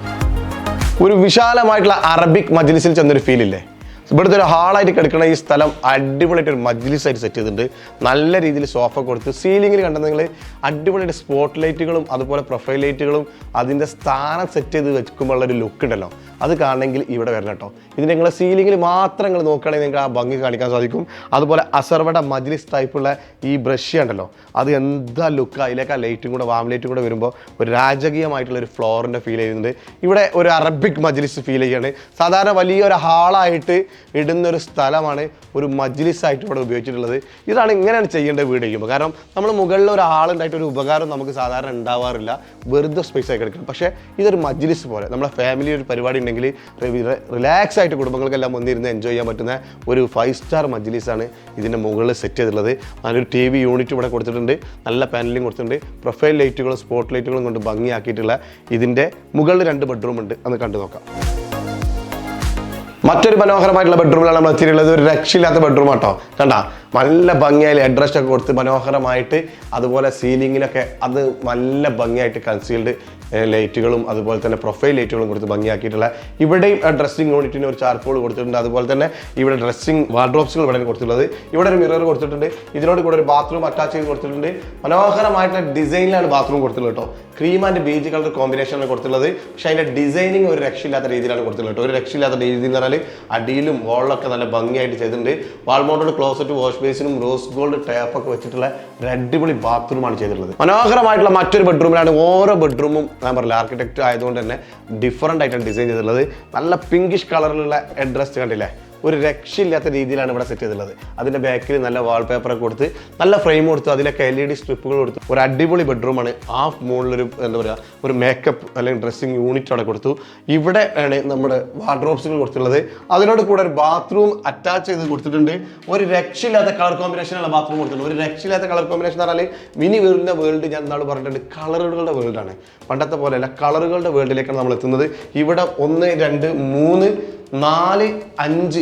ഒരു വിശാലമായിട്ടുള്ള അറബിക് മജ്ലിസിൽ ചെന്നൊരു ഫീലില്ലേ. ഇവിടുത്തെ ഒരു ഹാളായിട്ട് കിടക്കുന്ന ഈ സ്ഥലം അടിപൊളിയായിട്ട് ഒരു മജ്ലിസായിട്ട് സെറ്റ് ചെയ്തിട്ടുണ്ട്. നല്ല രീതിയിൽ സോഫ കൊടുത്ത് സീലിങ്ങിൽ കണ്ടത് നിങ്ങൾ അടിപൊളിയായിട്ട് സ്പോട്ട് ലൈറ്റുകളും അതുപോലെ പ്രൊഫൈൽ ലൈറ്റുകളും അതിൻ്റെ സ്ഥാനം സെറ്റ് ചെയ്ത് വെക്കുമ്പോഴുള്ള ഒരു ലുക്ക് ഉണ്ടല്ലോ, അത് കാണണമെങ്കിൽ ഇവിടെ വരണം കേട്ടോ. ഇത് നിങ്ങൾ സീലിങ്ങിൽ മാത്രം നിങ്ങൾ നോക്കുകയാണെങ്കിൽ നിങ്ങൾക്ക് ആ ഭംഗി കാണിക്കാൻ സാധിക്കും. അതുപോലെ അസർവയുടെ മജ്ലിസ് ടൈപ്പുള്ള ഈ ബ്രഷ് ഉണ്ടല്ലോ, അത് എന്താ ലുക്ക്. അതിലേക്ക് ആ ലൈറ്റും കൂടെ വാം ലൈറ്റും കൂടെ വരുമ്പോൾ ഒരു രാജകീയമായിട്ടുള്ള ഒരു ഫ്ലോറിൻ്റെ ഫീൽ ചെയ്യുന്നുണ്ട്. ഇവിടെ ഒരു അറബിക് മജ്ലിസ് ഫീൽ ചെയ്യുകയാണ്. സാധാരണ വലിയൊരു ഹാളായിട്ട് ഇടുന്നൊരു സ്ഥലമാണ് ഒരു മജ്ലിസായിട്ട് ഇവിടെ ഉപയോഗിച്ചിട്ടുള്ളത്. ഇതാണ് ഇങ്ങനെയാണ് ചെയ്യേണ്ടത് വീട് ചെയ്യുമ്പോൾ. കാരണം നമ്മൾ മുകളിൽ ഒരു ആളുണ്ടായിട്ട് ഒരു ഉപകാരം നമുക്ക് സാധാരണ ഉണ്ടാവാറില്ല, വെറുതെ സ്പേസ് ആയി കിടക്കും. പക്ഷേ ഇതൊരു മജ്ലിസ് പോലെ നമ്മളെ ഫാമിലി ഒരു പരിപാടി ഉണ്ടെങ്കിൽ റിലാക്സ് ആയിട്ട് കുടുംബങ്ങൾക്കെല്ലാം വന്നിരുന്ന് എൻജോയ് ചെയ്യാൻ പറ്റുന്ന ഒരു 5 സ്റ്റാർ മജ്ലിസാണ് ഇതിൻ്റെ മുകളിൽ സെറ്റ് ചെയ്തിട്ടുള്ളത്. നല്ലൊരു TV യൂണിറ്റ് ഇവിടെ കൊടുത്തിട്ടുണ്ട്, നല്ല പാനലിംഗ് കൊടുത്തിട്ടുണ്ട്, പ്രൊഫൈൽ ലൈറ്റുകളും സ്പോട്ട് ലൈറ്റുകളും കൊണ്ട് ഭംഗിയാക്കിയിട്ടുള്ള ഇതിൻ്റെ മുകളിൽ 2 ബെഡ്റൂം ഉണ്ട്. അത് കണ്ടു നോക്കാം. മറ്റൊരു മനോഹരമായിട്ടുള്ള ബെഡ്റൂമിലാണ് നമ്മൾ എത്തിയിട്ടുള്ളത്. ഒരു രക്ഷയില്ലാത്ത ബെഡ്റൂം ആട്ടോ. കണ്ടാ നല്ല ഭംഗിയായി ഹെഡ്രസ്റ്റ് ഒക്കെ കൊടുത്ത് മനോഹരമായിട്ട്, അതുപോലെ സീലിങ്ങിലൊക്കെ അത് നല്ല ഭംഗിയായിട്ട് കൺസീൽഡ് ലൈറ്റുകളും അതുപോലെ തന്നെ പ്രൊഫൈൽ ലൈറ്റുകളും കൊടുത്ത് ഭംഗിയാക്കിയിട്ടുള്ള, ഇവിടെയും ഡ്രസ്സിംഗ് യൂണിറ്റിന് ഒരു ചാർക്കോൾ കൊടുത്തിട്ടുണ്ട്. അതുപോലെ തന്നെ ഇവിടെ ഡ്രസ്സിംഗ് വാർഡ്രോബ്സുകൾ ഇവിടെ കൊടുത്തിട്ടുള്ളത്. ഇവിടെ ഒരു മിറർ കൊടുത്തിട്ടുണ്ട്. ഇതിനോട് കൂടെ ഒരു ബാത്റൂം അറ്റാച്ച് ചെയ്ത് കൊടുത്തിട്ടുണ്ട്. മനോഹരമായിട്ടുള്ള ഡിസൈനിലാണ് ബാത്റൂം കൊടുത്തിട്ടുള്ളത് കേട്ടോ. ക്രീം ആൻഡ് ബീജ് കളർ കോമ്പിനേഷനാണ് കൊടുത്തിട്ടുള്ളത്. പക്ഷേ അതിൻ്റെ ഡിസൈനിങ് ഒരു രക്ഷയില്ലാത്ത രീതിയിലാണ് കൊടുത്തിട്ടുള്ളത്. ഒരു രക്ഷയില്ലാത്ത രീതി എന്ന് പറഞ്ഞാൽ അടിയിലും വോളിലൊക്കെ നല്ല ഭംഗിയായിട്ട് ചെയ്തിട്ടുണ്ട്. വാൾ മൗണ്ടഡ് ക്ലോസറ്റ്, വാഷ് ബേസിനും റോസ് ഗോൾഡ് ടാപ്പൊക്കെ വെച്ചിട്ടുള്ള ഒരു അടിപൊളി ബാത്റൂമാണ് ചെയ്തിട്ടുള്ളത്. മനോഹരമായിട്ടുള്ള മറ്റൊരു ബെഡ്റൂമിലാണ്. ഓരോ ബെഡ്റൂമും ഞാൻ പറഞ്ഞില്ല ആർക്കിടെക്റ്റ് ആയതുകൊണ്ട് തന്നെ ഡിഫറൻ്റ് ആയിട്ടാണ് ഡിസൈൻ ചെയ്തിട്ടുള്ളത്. നല്ല പിങ്കിഷ് കളറിലുള്ള ഹെഡ് റെസ്റ്റ് കണ്ടില്ലേ, ഒരു രക്ഷയില്ലാത്ത രീതിയിലാണ് ഇവിടെ സെറ്റ് ചെയ്തിട്ടുള്ളത്. അതിൻ്റെ ബാക്കിൽ നല്ല വാൾപേപ്പറൊക്കെ കൊടുത്ത് നല്ല ഫ്രെയിം കൊടുത്തു, അതിലൊക്കെ LED സ്ട്രിപ്പുകൾ കൊടുത്തു. ഒരു അടിപൊളി ബെഡ്റൂമാണ്. ഹാഫ് മുകളിലൊരു എന്താ പറയുക ഒരു മേക്കപ്പ് അല്ലെങ്കിൽ ഡ്രസ്സിങ് യൂണിറ്റ് അവിടെ കൊടുത്തു. ഇവിടെ ആണ് നമ്മുടെ വാർഡ്രോബ്സുകൾ കൊടുത്തിട്ടുള്ളത്. അതിനോട് കൂടെ ഒരു ബാത്റൂം അറ്റാച്ച് ചെയ്ത് കൊടുത്തിട്ടുണ്ട്. ഒരു രക്ഷയില്ലാത്ത കളർ കോമ്പിനേഷനുള്ള ബാത്റൂം കൊടുത്തിട്ടുണ്ട്. ഒരു രക്ഷയില്ലാത്ത കളർ കോമ്പിനേഷൻ എന്ന് പറഞ്ഞാൽ മിനി വേൾഡിൻ്റെ വേൾഡ് ഞാൻ എന്താണ് പറഞ്ഞിട്ടുണ്ട്, കളറുകളുടെ വേൾഡാണ്. പണ്ടത്തെ പോലെയല്ല, കളറുകളുടെ വേൾഡിലേക്കാണ് നമ്മൾ എത്തുന്നത്. ഇവിടെ 1, 2, 3, 4, 5,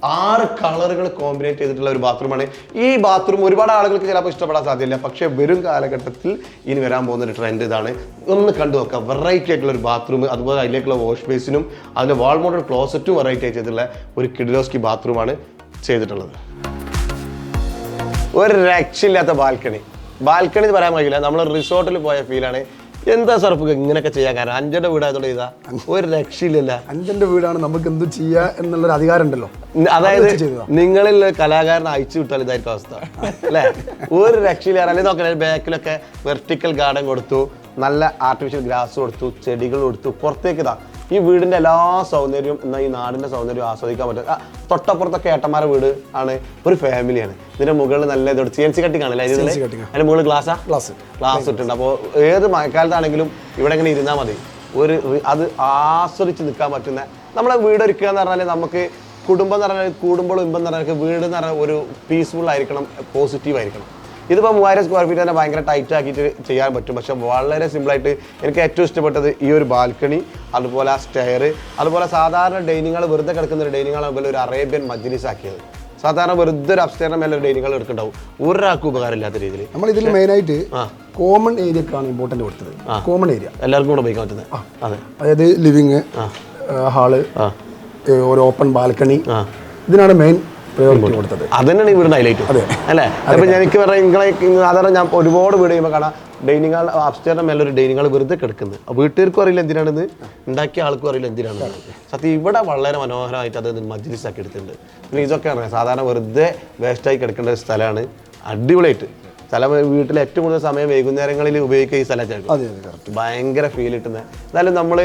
6 കളറുകൾ കോമ്പിനേറ്റ് ചെയ്തിട്ടുള്ള ഒരു ബാത്റൂമാണ്. ഈ ബാത്റൂം ഒരുപാട് ആളുകൾക്ക് ചിലപ്പോൾ ഇഷ്ടപ്പെടാൻ സാധ്യതയില്ല, പക്ഷേ വരും കാലഘട്ടത്തിൽ ഇനി വരാൻ പോകുന്ന ഒരു ട്രെൻഡ് ഇതാണ്. ഒന്ന് കണ്ടു നോക്കാം. വെറൈറ്റി ആയിട്ടുള്ള ഒരു ബാത്റൂം, അതുപോലെ അതിലേക്കുള്ള വാഷ് ബേസിനും അതിൻ്റെ വാൾ മോഡൽ ക്ലോസറ്റും വെറൈറ്റി ആയി ചെയ്തിട്ടുള്ള ഒരു കിഡിലോസ്കി ബാത്റൂമാണ് ചെയ്തിട്ടുള്ളത്. ഒരു രക്ഷയില്ലാത്ത ബാൽക്കണി എന്ന് പറയാൻ കഴിയില്ല, നമ്മൾ റിസോർട്ടിൽ പോയ ഫീലാണ്. എന്താ സർഫ് ഇങ്ങനെയൊക്കെ ചെയ്യാൻ കാരണം? അഞ്ചൻ്റെ വീടായതുകൊണ്ട് ഇതാ ഒരു രക്ഷയില്ലല്ല. അഞ്ചൻ്റെ വീടാണ്, നമുക്ക് എന്ത് ചെയ്യാ എന്നുള്ളൊരു അധികാരം ഉണ്ടല്ലോ. അതായത് നിങ്ങളിൽ കലാകാരനെ അയച്ചു വിട്ടാൽ ഇതായിരിക്കും അവസ്ഥ അല്ലേ? ഒരു രക്ഷയില്ല. അല്ലെങ്കിൽ നോക്കണേ, ബാക്കിലൊക്കെ വെർട്ടിക്കൽ ഗാർഡൻ കൊടുത്തു, നല്ല ആർട്ടിഫിഷ്യൽ ഗ്രാസ് കൊടുത്തു, ചെടികൾ കൊടുത്തു. പുറത്തേക്ക് ഇതാ ഈ വീടിൻ്റെ എല്ലാ സൗന്ദര്യവും എന്നാൽ ഈ നാടിൻ്റെ സൗന്ദര്യം ആസ്വദിക്കാൻ പറ്റും. തൊട്ടപ്പുറത്തൊക്കെ ഏട്ടന്മാരുടെ വീട് ആണ്, ഒരു ഫാമിലിയാണ്. ഇതിൻ്റെ മുകളിൽ നല്ല ഇതോട് CNC കട്ടിങ് ആണല്ലേ, അതിൻ്റെ മുകളിൽ ഗ്ലാസ് ഇട്ടുണ്ട്. അപ്പോൾ ഏത് മഴക്കാലത്താണെങ്കിലും ഇവിടെ ഇങ്ങനെ ഇരുന്നാൽ മതി. അത് ആസ്വദിച്ച് നിൽക്കാൻ പറ്റുന്ന നമ്മളെ വീട് ഒരുക്കുക എന്ന് പറഞ്ഞാൽ നമുക്ക് കുടുംബം എന്ന് പറഞ്ഞാൽ കൂടുമ്പോൾ ഇമ്പം എന്ന് പറഞ്ഞാൽ വീട് എന്ന് പറഞ്ഞാൽ ഒരു പീസ്ഫുൾ ആയിരിക്കണം, പോസിറ്റീവ് ആയിരിക്കണം. ഇതിപ്പോൾ 3000 സ്ക്വയർ ഫീറ്റ് തന്നെ ഭയങ്കര ടൈറ്റ് ആക്കിയിട്ട് ചെയ്യാൻ പറ്റും. പക്ഷെ വളരെ സിമ്പിളായിട്ട് എനിക്ക് ഏറ്റവും ഇഷ്ടപ്പെട്ടത് ഈ ഒരു ബാൽക്കണി, അതുപോലെ ആ സ്റ്റെയർ, അതുപോലെ സാധാരണ ഡൈനിങ് ഹാൾ വെറുതെ കിടക്കുന്ന ഒരു ഡൈനിങ് ഹാൾ അതുപോലെ ഒരു അറേബ്യൻ മജ്ലിസ് ആക്കിയത്. സാധാരണ വെറുതെ ഒരു അപ്സ്റ്റെയറിന് മേലെ ഒരു ഡൈനിങ് ഹാൾ എടുക്കുന്നുണ്ടാവും, ഒരാൾക്ക് ഉപകാരമില്ലാത്ത രീതിയിൽ. നമ്മൾ ഇതിൽ മെയിനായിട്ട് കോമൺ ഏരിയക്കാണ് ഇമ്പോർട്ടൻറ്റ് കൊടുത്തത്. കോമൺ ഏരിയ എല്ലാവർക്കും കൂടെ ഉപയോഗിക്കാൻ പറ്റുന്നത്. അതെ, അതായത് ലിവിങ് ഹാള്, ഒരു ഓപ്പൺ ബാൽക്കണി, ഇതിനാണ് മെയിൻ പ്രയോറിറ്റി കൊടുത്തത്. അത് തന്നെയാണ് ഇവിടുന്ന് ഹൈലൈറ്റ് അല്ലേ? അപ്പൊ എനിക്ക് പറഞ്ഞാൽ നിങ്ങളെ സാധാരണ ഞാൻ ഒരുപാട് വീട് ചെയ്യുമ്പോൾ കാണാം ഡൈനിങ് ഹാൾ അപ്സ്റ്റെയറിന്റെ മേലെ ഒരു ഡൈനിങ് ഹാൾ വെറുതെ കിടക്കുന്നത്. വീട്ടുകാർക്കും അറിയില്ല എന്തിനാണെന്ന്, ഉണ്ടാക്കിയ ആൾക്കും അറിയില്ല എന്തിനാണ്. സത്യം ഇവിടെ വളരെ മനോഹരമായിട്ട് അത് മജ്ലിസ് ആക്കി എടുത്തിട്ടുണ്ട്. പിന്നെ ഇതൊക്കെ അറിയാം, സാധാരണ വെറുതെ വേസ്റ്റായി കിടക്കേണ്ട ഒരു സ്ഥലമാണ്. അടിപൊളിയായിട്ട് സ്ഥലം, വീട്ടിൽ ഏറ്റവും കൂടുതൽ സമയം വൈകുന്നേരങ്ങളിൽ ഉപയോഗിക്കുക ഈ സ്ഥലത്താണ്. ഭയങ്കര ഫീൽ കിട്ടുന്നത്. എന്നാലും നമ്മൾ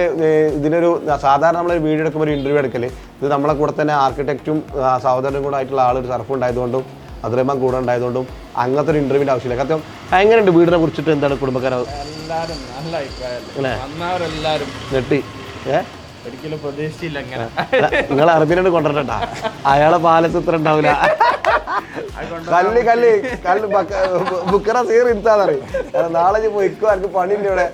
ഇതിനൊരു സാധാരണ നമ്മളൊരു വീഡിയോ എടുക്കുമ്പോൾ ഒരു ഇൻ്റർവ്യൂ എടുക്കല്, ഇത് നമ്മളെ കൂടെ തന്നെ ആർക്കിടെക്റ്റും സഹോദരനും കൂടെ ആയിട്ടുള്ള ആളൊരു സർഫ് ഉണ്ടായതുകൊണ്ടും അദ്രഹ്മാൻ കൂടെ ഉണ്ടായതുകൊണ്ടും അങ്ങനത്തെ ഒരു ഇൻ്റർവ്യൂവിൻ്റെ ആവശ്യമില്ല. കാരണം എങ്ങനെയുണ്ട് വീടിനെ കുറിച്ചിട്ട്? എന്താണ് കുടുംബക്കാരോ നെട്ടി ഒരിക്കലും പ്രതീക്ഷിച്ചില്ല. നിങ്ങൾ അറബിനോട് കൊണ്ടുവരട്ടാ, അയാളെ പാലസൂത്ര ഉണ്ടാവില്ല. ബുക്കറ സീർ ഇരുത്താന്നറിയും. കാരണം നാളെ പോയിക്കോ, എനിക്ക് പണിയില്ല ഇവിടെ.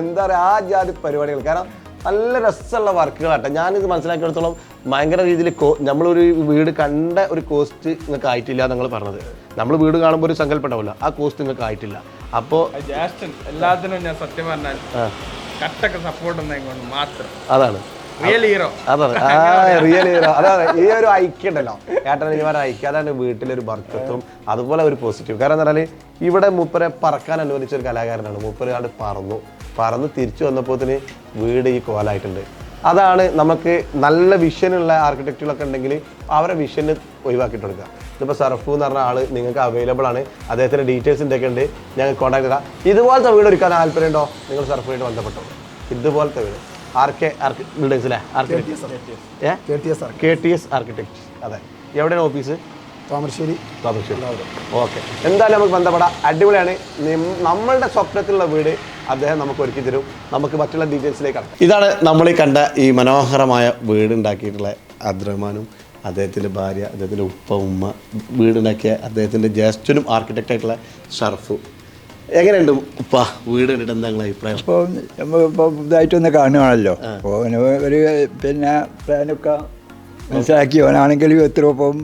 എന്താ പറയുക, ആ ജാതി പരിപാടികൾ. കാരണം നല്ല രസമുള്ള വർക്കുകളാട്ടെ. ഞാനിത് മനസ്സിലാക്കിയെടുത്തോളം ഭയങ്കര രീതിയിൽ നമ്മളൊരു വീട് കണ്ട ഒരു കോസ്റ്റ് നിങ്ങൾക്ക് ആയിട്ടില്ല നിങ്ങൾ പറഞ്ഞത്. നമ്മൾ വീട് കാണുമ്പോൾ ഒരു സങ്കല്പം ഉണ്ടാവില്ല, ആ കോസ്റ്റ് നിങ്ങൾക്ക് ആയിട്ടില്ല. അപ്പോൾ എല്ലാത്തിനും ഞാൻ സത്യം പറഞ്ഞാൽ കട്ടൊക്കെ സപ്പോർട്ട് ഉണ്ടായിക്കൊണ്ട് മാത്രം അതാണ് റിയൽ ഹീറോ. അതാണ് റിയൽ ഹീറോ. അതാണ് ഈ ഒരു ഐക്യം ഉണ്ടല്ലോ, ഏട്ടൻ ഇവരെ ഐക്യം. അതാണ് വീട്ടിലൊരു ബർക്കത്തും അതുപോലെ ഒരു പോസിറ്റീവ്. കാരണം എന്താ പറഞ്ഞാൽ ഇവിടെ മൂപ്പരെ പറക്കാൻ അനുവദിച്ച ഒരു കലാകാരനാണ്. മൂപ്പര് ആണ്ട് പറന്ന് തിരിച്ചു വന്നപ്പോഴത്തിന് വീട് ഈ കോലായിട്ടുണ്ട്. അതാണ് നമുക്ക് നല്ല വിഷനുള്ള ആർക്കിടെക്റ്റുകളൊക്കെ ഉണ്ടെങ്കിൽ അവരെ വിഷന് ഒഴിവാക്കിയിട്ട് കൊടുക്കുക. ഇതിപ്പോൾ സർഫു എന്ന് പറഞ്ഞ ആൾ നിങ്ങൾക്ക് അവൈലബിൾ ആണ്. അദ്ദേഹത്തിൻ്റെ ഡീറ്റെയിൽസിൻ്റെ ഒക്കെ ഉണ്ട്, ഞങ്ങൾ കോൺടാക്ട് ചെയ്താൽ. ഇതുപോലത്തെ വീട് ഒരുക്കാൻ താല്പര്യമുണ്ടോ? നിങ്ങൾ സർഫുമായിട്ട് ബന്ധപ്പെട്ടോ. ഇതുപോലത്തെ വീട് ബിൽഡിങ്സ് അല്ലേ? KTS architect. അതെ, എവിടെയാണ് ഓഫീസ്? താമരശ്ശേരി. ഓക്കെ, എന്തായാലും നമുക്ക് ബന്ധപ്പെടാം. അടിപൊളിയാണ്. നമ്മളുടെ സ്വപ്നത്തിലുള്ള വീട് അദ്ദേഹം നമുക്ക് ഒരുക്കി തരും. നമുക്ക് മറ്റുള്ള ഡീറ്റെയിൽസിലേക്ക് കടക്കാം. ഇതാണ് നമ്മൾ ഈ കണ്ട ഈ മനോഹരമായ വീട് ഉണ്ടാക്കിയിട്ടുള്ള അബ്ദുറഹ്മാനും അദ്ദേഹത്തിൻ്റെ ഭാര്യ, അദ്ദേഹത്തിൻ്റെ ഉമ്മ, വീടുണ്ടാക്കിയ അദ്ദേഹത്തിൻ്റെ ജ്യേഷ്ഠനും ആർക്കിടെക്റ്റായിട്ടുള്ള ഷർഫു. എങ്ങനെയുണ്ട് ഉപ്പ വീട് കണ്ടിട്ട് എന്താ നിങ്ങളുടെ അഭിപ്രായം? ഇപ്പോൾ നമ്മളിപ്പോൾ ഇതായിട്ടൊന്ന് കാണുകയാണല്ലോ. അപ്പോൾ ഒരു പിന്നെ പ്ലാനൊക്കെ മനസ്സിലാക്കി ഓനാണെങ്കിലും എത്ര ഇപ്പം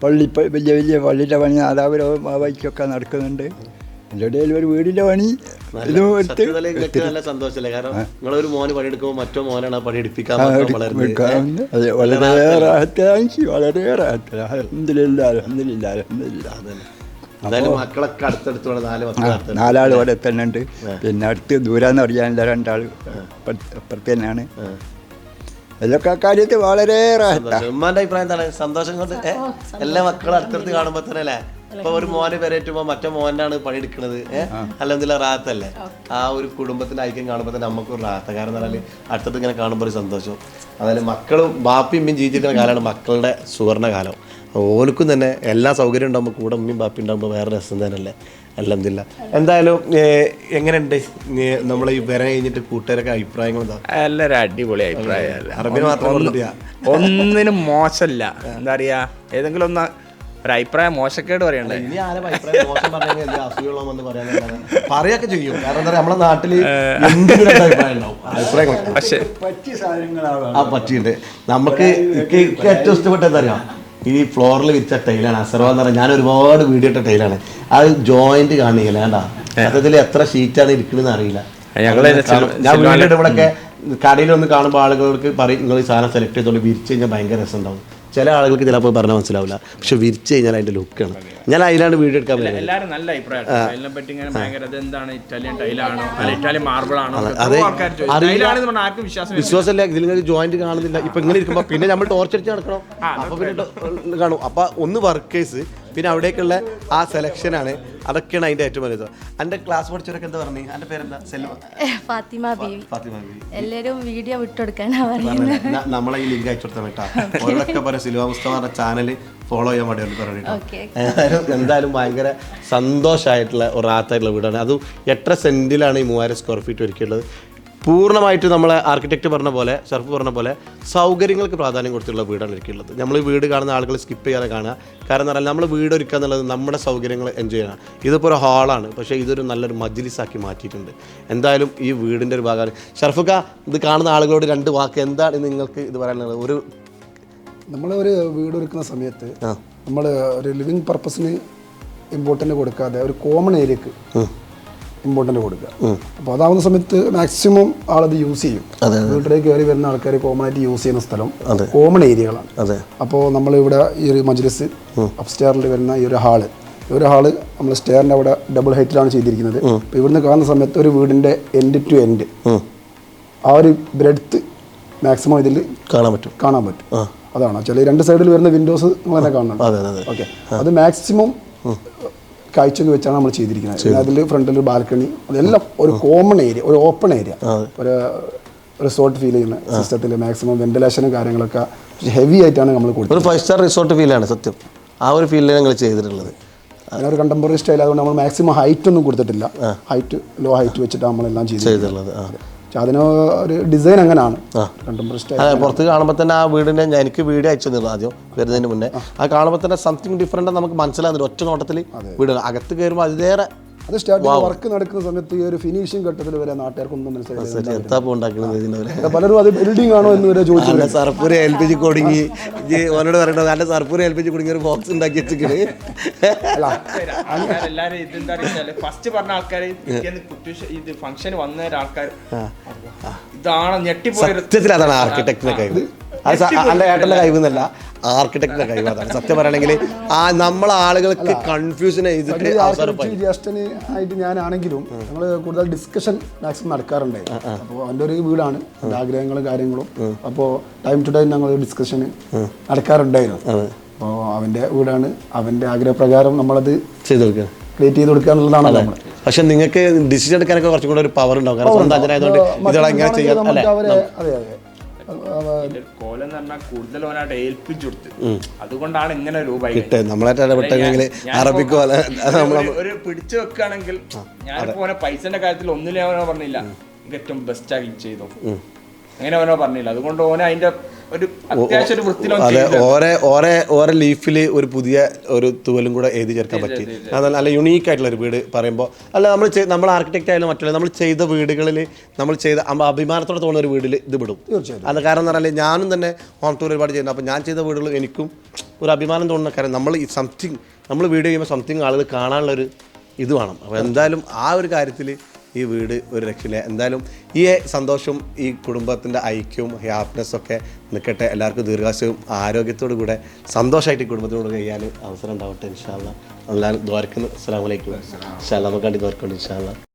വലിയ വലിയ പള്ളിയുടെ പണി നാദാപുരം ആ വഴിക്കൊക്കെ നടക്കുന്നുണ്ട്. എൻ്റെ ഇടയിൽ ഒരു വീടിൻ്റെ പണി നല്ല സന്തോഷമല്ലേ? കാരണം നിങ്ങളൊരു മോന് പണിയെടുക്കുമ്പോൾ മറ്റോ മോനാണ് പണിയെടുപ്പിക്കാൻ. വളരെയേറെ വളരെയേറെ മക്കളൊക്കെ അടുത്തടുത്ത് നാലാൾ ഇവിടെ തന്നെ ഉണ്ട്. പിന്നെ അടുത്ത് ദൂരാന്ന് പറയാനില്ല, 2 ആൾ അപ്പുറത്ത് തന്നെയാണ്. ഇതൊക്കെ കാര്യത്തിൽ വളരെയേറെ ഉമ്മാന്റെ അഭിപ്രായം എന്താണ്? സന്തോഷം കൊണ്ട് എല്ലാ മക്കളും അടുത്തടുത്ത് കാണുമ്പോ തന്നെ അല്ലേ ഇപ്പൊ ഒരു മോനെ പേരേറ്റുമ്പോ മറ്റേ മോനാണ് പണിയെടുക്കുന്നത്. അല്ലെന്നില്ല റാത്തല്ലേ? ആ ഒരു കുടുംബത്തിന്റെ ഐക്യം കാണുമ്പോൾ തന്നെ നമുക്കൊരു റാത്ത. കാരണം എന്ന് പറഞ്ഞാൽ അടുത്തത് ഇങ്ങനെ കാണുമ്പോൾ ഒരു സന്തോഷം. അതായത് മക്കളും ബാപ്പിയും ഉമ്മയും ജീവിച്ചിരിക്കുന്ന കാലമാണ് മക്കളുടെ സുവർണ്ണ കാലം. ഓർക്കും തന്നെ എല്ലാ സൗകര്യം ഉണ്ടാകുമ്പോൾ കൂടെ ഉമ്മയും ബാപ്പി ഉണ്ടാകുമ്പോൾ വേറെ രസം തന്നെയല്ലേ? അൽഹംദുലില്ലാ. എന്തായാലും എങ്ങനെയുണ്ട് നമ്മളെ ഈ വര കഴിഞ്ഞിട്ട് കൂട്ടുകാരൊക്കെ അഭിപ്രായങ്ങൾ എന്താ? എല്ലാവരും അടിപൊളി അഭിപ്രായം. അറബിന് മാത്രം ഒന്നിനും മോശമല്ല. എന്താ പറയാ, ഏതെങ്കിലും ഒന്ന് ഒരു അഭിപ്രായം മോശക്കേട് പറയണ്ടേ? ഇനി ആരും അഭിപ്രായം മോശം പറഞ്ഞാൽ അസുഖമുള്ളതെന്ന് പറയാനൊക്കെ ചെയ്യും. കാരണം എന്താ, നമ്മളെ നാട്ടില് എന്തെങ്കിലും അഭിപ്രായം ഉണ്ടാവും. അഭിപ്രായങ്ങൾ പക്ഷെ പറ്റിയ സാധനങ്ങളാണ് ആ പറ്റിയിട്ടുണ്ട്. നമുക്ക് ഏറ്റവും ഇഷ്ടപ്പെട്ട എന്താ അറിയാം, ഈ ഫ്ലോറിൽ വിരിച്ച ടൈലാണ്. അസർവ എന്ന് പറഞ്ഞാൽ ഞാൻ ഒരുപാട് വീഡിയോ ഇട്ട ടൈലാണ്. അത് ജോയിന്റ് കാണില്ല. കണ്ടാ സത്യത്തിൽ എത്ര ഷീറ്റാണ് ഇരിക്കണെന്ന് അറിയില്ല. ഞാൻ വീഡിയോ ഇവിടെയൊക്കെ കടയിലൊന്ന് കാണുമ്പോൾ ആളുകൾക്ക് പറയും നിങ്ങൾ ഈ സാധനം സെലക്ട് ചെയ്തോളൂ, വിരിച്ച് കഴിഞ്ഞാൽ ഭയങ്കര രസം ഉണ്ടാവും. ചില ആളുകൾക്ക് ചിലപ്പോൾ പറഞ്ഞാൽ മനസ്സിലാവില്ല, പക്ഷെ വിരിച്ച് കഴിഞ്ഞാൽ അതിന്റെ ലുക്കാണ്. ഞാൻ അതിലാണ് വീഡിയോ എടുക്കാൻ പറ്റുന്നത്. എല്ലാവരും നല്ല അഭിപ്രായം. ടൈലിനെ പറ്റി ഇങ്ങനെ ഭയങ്കര ഇതെന്താണ്, ഇറ്റാലിയൻ ടൈലാണോ അല്ല ഇറ്റാലിയൻ മാർബിൾ ആണോ ആർക്കും വിശ്വാസമില്ല. ഇതിൽ ജോയിന്റ് കാണുന്നില്ല. ഇപ്പൊ ഇങ്ങനെ ഇരിക്കുമ്പോ പിന്നെ നമ്മൾ ടോർച്ച് അടിച്ച് നടക്കണം. അപ്പൊ പിന്നെ കാണും. അപ്പൊ ഒന്ന് വർക്കേഴ്സ്, പിന്നെ അവിടേക്കുള്ള ആ സെലക്ഷനാണ്. അതൊക്കെയാണ് അതിന്റെ ഏറ്റവും വലുത്. എന്റെ ക്ലാസ് പഠിച്ചവരൊക്കെ എന്താ പറഞ്ഞു? എന്റെ പേരെന്താ? ഫാത്തിമ ബീവി. ഫാത്തിമ ബീവി. എല്ലാരും വീഡിയോ വിട്ടെടുക്കാനാ പറയുന്നത്. നമ്മളെ ഈ ലിങ്ക് അയച്ചു കൊടുത്താൽ കേട്ടാ. ഓരോക്കെ പറയാം സിൽവ മുസ്തഫ ചാനൽ ഫോളോ ചെയ്യാൻ വേണ്ടി പറഞ്ഞിട്ട്. എന്തായാലും ഭയങ്കര സന്തോഷമായിട്ടുള്ള ഒരു റാത്തായിട്ടുള്ള വീടാണ്. അതും 8 സെന്റിലാണ് ഈ 3000 സ്ക്വയർ ഫീറ്റ് ഒരുക്കിയുള്ളത്. പൂർണ്ണമായിട്ട് നമ്മളെ ആർക്കിടെക്ട് പറഞ്ഞ പോലെ, ഷർഫ് പറഞ്ഞ പോലെ സൗകര്യങ്ങൾക്ക് പ്രാധാന്യം കൊടുത്തുള്ള വീടാണ് ഒരുക്കിയുള്ളത്. നമ്മൾ ഈ വീട് കാണുന്ന ആളുകൾ സ്കിപ്പ് ചെയ്യാതെ കാണുക. കാരണം എന്ന് പറഞ്ഞാൽ നമ്മൾ വീട് ഒരുക്കുക എന്നുള്ളത് നമ്മുടെ സൗകര്യങ്ങൾ എൻജോയ് ചെയ്യണം. ഇതിപ്പോൾ ഒരു ഹാളാണ്, പക്ഷേ ഇതൊരു നല്ലൊരു മജ്ലിസാക്കി മാറ്റിയിട്ടുണ്ട്. എന്തായാലും ഈ വീടിൻ്റെ ഒരു ഭാഗമാണ്. ഷർഫുക്ക, ഇത് കാണുന്ന ആളുകളോട് 2 വാക്ക് എന്താണ് നിങ്ങൾക്ക് ഇത് പറയാനുള്ളത്? നമ്മളൊരു വീട് ഒരുക്കുന്ന സമയത്ത് നമ്മൾ ഒരു ലിവിങ് പർപ്പസിന് ഇമ്പോർട്ടൻ്റ് കൊടുക്കാതെ ഒരു കോമൺ ഏരിയക്ക് ഇമ്പോർട്ടൻ്റ് കൊടുക്കുക. അപ്പോൾ അതാവുന്ന സമയത്ത് മാക്സിമം ആളത് യൂസ് ചെയ്യും. വീട്ടിലേക്ക് കയറി വരുന്ന ആൾക്കാർ കോമൺ ആയിട്ട് യൂസ് ചെയ്യുന്ന സ്ഥലം കോമൺ ഏരിയകളാണ്. അപ്പോൾ നമ്മളിവിടെ ഈ ഒരു മജ്ലിസ് അപ്സ്റ്റെയറിൽ വരുന്ന ഈ ഒരു ഹാള് നമ്മൾ സ്റ്റെയറിൻ്റെ അവിടെ ഡബിൾ ഹൈറ്റിലാണ് ചെയ്തിരിക്കുന്നത്. അപ്പോൾ ഇവിടുന്ന് കാണുന്ന സമയത്ത് ഒരു വീടിൻ്റെ എൻഡ് ടു എൻഡ് ആ ഒരു ബ്രെഡ്ത്ത് മാക്സിമം ഇതിൽ കാണാൻ പറ്റും. അതാണ് ചില 2 സൈഡിൽ വരുന്ന വിൻഡോസ് നിങ്ങൾ തന്നെ കാണുന്നുണ്ട്. ഓക്കെ, അത് മാക്സിമം കാഴ്ചക്ക് വെച്ചാണ് നമ്മൾ ചെയ്തിരിക്കുന്നത്. അതിൽ ഫ്രണ്ടിൽ ഒരു ബാൽക്കണി, അതെല്ലാം ഒരു കോമൺ ഏരിയ, ഒരു ഓപ്പൺ ഏരിയ, ഒരു റിസോർട്ട് ഫീൽ ചെയ്യുന്ന സിസ്റ്റത്തിൽ മാക്സിമം വെന്റിലേഷനും കാര്യങ്ങളൊക്കെ ഹെവി ആയിട്ടാണ് നമ്മൾ കൊടുത്തത്. ഒരു 5 സ്റ്റാർ റിസോർട്ട് ഫീലാണ് സത്യം. ആ ഒരു ഫീലിലാണ് ഞങ്ങൾ ചെയ്തിട്ടുള്ളത്. അങ്ങനെ ഒരു കണ്ടംപററി സ്റ്റൈൽ ആയതുകൊണ്ട് നമ്മൾ മാക്സിമം ഹൈറ്റ് ഒന്നും കൊടുത്തിട്ടില്ല. ലോ ഹൈറ്റ് വെച്ചിട്ട് നമ്മളെല്ലാം ചെയ്തിട്ടുള്ളത്. അതിന് ഒരു ഡിസൈൻ അങ്ങനെയാണ്. പുറത്ത് കാണുമ്പോൾ തന്നെ ആ വീടിനെ എനിക്ക് വീഡിയോ അയച്ചു തന്നിരുന്നു ആദ്യം വരുന്നതിന് മുന്നേ. ആ കാണുമ്പോൾ തന്നെ സംതിങ് ഡിഫറെന്റ് നമുക്ക് മനസ്സിലാകുന്നുണ്ട്. ഒറ്റ നോട്ടത്തിൽ വീട് അകത്ത് കയറുമ്പോൾ അതിലേറെ അത് സ്റ്റാർട്ടിങ് വർക്ക് നടക്കുന്ന സമയത്ത് ഈ ഒരു ഫിനിഷിംഗ് ഘട്ടത്തിൽ വരെ നാട്ടുകാർക്കൊന്നും മനസ്സിലായില്ല. പലരും അത് ബിൽഡിംഗ് ആണോ എന്ന് വരെ ചോദിച്ചു. സർപ്പൂര് LPG കൊടുങ്ങി ഓനോട് പറയണത് നല്ല സർപ്പൂര് LPG കൊടുങ്ങി ഒരു ബോക്സ് ഉണ്ടാക്കി വെച്ചിട്ട് എല്ലാരും ഇതെന്താ ഫസ്റ്റ് പറഞ്ഞ ആൾക്കാർ ഇത് ഫംഗ്ഷൻ വന്ന ആൾക്കാർ ഇതാണ് ഞെട്ടിപ്പോയ സത്യത്തിൽ അതാണ് ആർക്കിടെക്ടിന്റെ കഴിവ്. അല്ല ഏട്ടന്റെ കഴിവെന്നല്ല, ആർക്കിടെക്ടിന്റെ കഴിവ് അതാണ്. സത്യം പറയുകയാണെങ്കിൽ നമ്മളെ ആളുകൾക്ക് കൺഫ്യൂഷൻ ചെയ്തിട്ട് ജ്യേഷ്ഠന് ആയിട്ട് ഞാനാണെങ്കിലും ഞങ്ങൾ കൂടുതൽ ഡിസ്കഷൻ മാക്സിമം നടക്കാറുണ്ട്. അപ്പോൾ അവൻ്റെ ഒരു വീടാണ്, എൻ്റെ ആഗ്രഹങ്ങളും കാര്യങ്ങളും. അപ്പോൾ ടൈം ടു ടൈം ഞങ്ങൾ ഡിസ്കഷൻ നടക്കാറുണ്ടായിരുന്നു. അപ്പോൾ അവൻ്റെ വീടാണ്, അവൻ്റെ ആഗ്രഹപ്രകാരം നമ്മളത് ചെയ്ത് കൊടുക്കുക, ക്രിയേറ്റ് ചെയ്ത് കൊടുക്കുക എന്നുള്ളതാണ് നമ്മൾ. പക്ഷെ നിങ്ങൾക്ക് ഡിസിഷൻ എടുക്കാനൊക്കെ കുറച്ചും കൂടെ ഒരു പവർ ഉണ്ടാവും. കാരണം സ്വന്തം അച്ഛനായതുകൊണ്ട് ഇതെങ്ങനെ ചെയ്യാം. അതെ അതെ കോലം എന്ന് പറഞ്ഞാൽ കൂടുതൽ ഓനായിട്ട് ഏൽപ്പിച്ചു കൊടുത്ത്, അതുകൊണ്ടാണ് ഇങ്ങനെ രൂപ ഒരു പിടിച്ചു വെക്കുകയാണെങ്കിൽ ഞാനിപ്പോ ഓനെ പൈസന്റെ കാര്യത്തിൽ ഒന്നിലും ഓനോ പറഞ്ഞില്ല ഏറ്റവും ബെസ്റ്റ് ആക്കി ചെയ്തോ, അങ്ങനെ ഓനോ പറഞ്ഞില്ല. അതുകൊണ്ട് ഓന അതിന്റെ ഒരു അത്യാവശ്യം ഒരു വൃത്തിയിലോ ഓരോ ലീഫിൽ ഒരു പുതിയ ഒരു തൂവലും കൂടെ എഴുതി ചേർക്കാൻ പറ്റി. നല്ല യുണീക്ക് ആയിട്ടുള്ള ഒരു വീട് പറയുമ്പോൾ അല്ല നമ്മൾ ആർക്കിടെക്ട് ആയാലും മറ്റുള്ള നമ്മൾ ചെയ്ത വീടുകളിൽ നമ്മൾ ചെയ്ത അഭിമാനത്തോടെ തോന്നുന്ന ഒരു വീട്ടിൽ ഇത് വിടും. അത് കാരണം എന്ന് പറഞ്ഞാൽ ഞാനും തന്നെ ഹോം ടൂർ ഒരുപാട് ചെയ്യുന്നത്. അപ്പോൾ ഞാൻ ചെയ്ത വീടുകൾ എനിക്കും ഒരു അഭിമാനം തോന്നുന്ന കാര്യം നമ്മൾ ഈ നമ്മൾ വീഡിയോ ചെയ്യുമ്പോൾ സംതിങ് ആളുകൾ കാണാനുള്ളൊരു ഇത് വേണം. അപ്പോൾ എന്തായാലും ആ ഒരു കാര്യത്തിൽ ഈ വീട് ഒരു രക്ഷയില്ല. എന്തായാലും ഈ സന്തോഷവും ഈ കുടുംബത്തിൻ്റെ ഐക്യവും ഹാപ്പിനെസ്സൊക്കെ നിൽക്കട്ടെ. എല്ലാവർക്കും ദീർഘാശവും ആരോഗ്യത്തോടു കൂടെ സന്തോഷമായിട്ട് ഈ കുടുംബത്തിനോട് കഴിയാൻ അവസരം ഉണ്ടാവട്ടെ. ഇൻഷാ അല്ലാഹ്. എല്ലാവരും ദ്വാരക്കുന്നു. അസ്സലാമു അലൈക്കും. ഇൻഷാ അല്ലാഹ് നമുക്ക് വേണ്ടി ദ്വാരക്കുണ്ട്. ഇൻഷാ അല്ലാഹ്.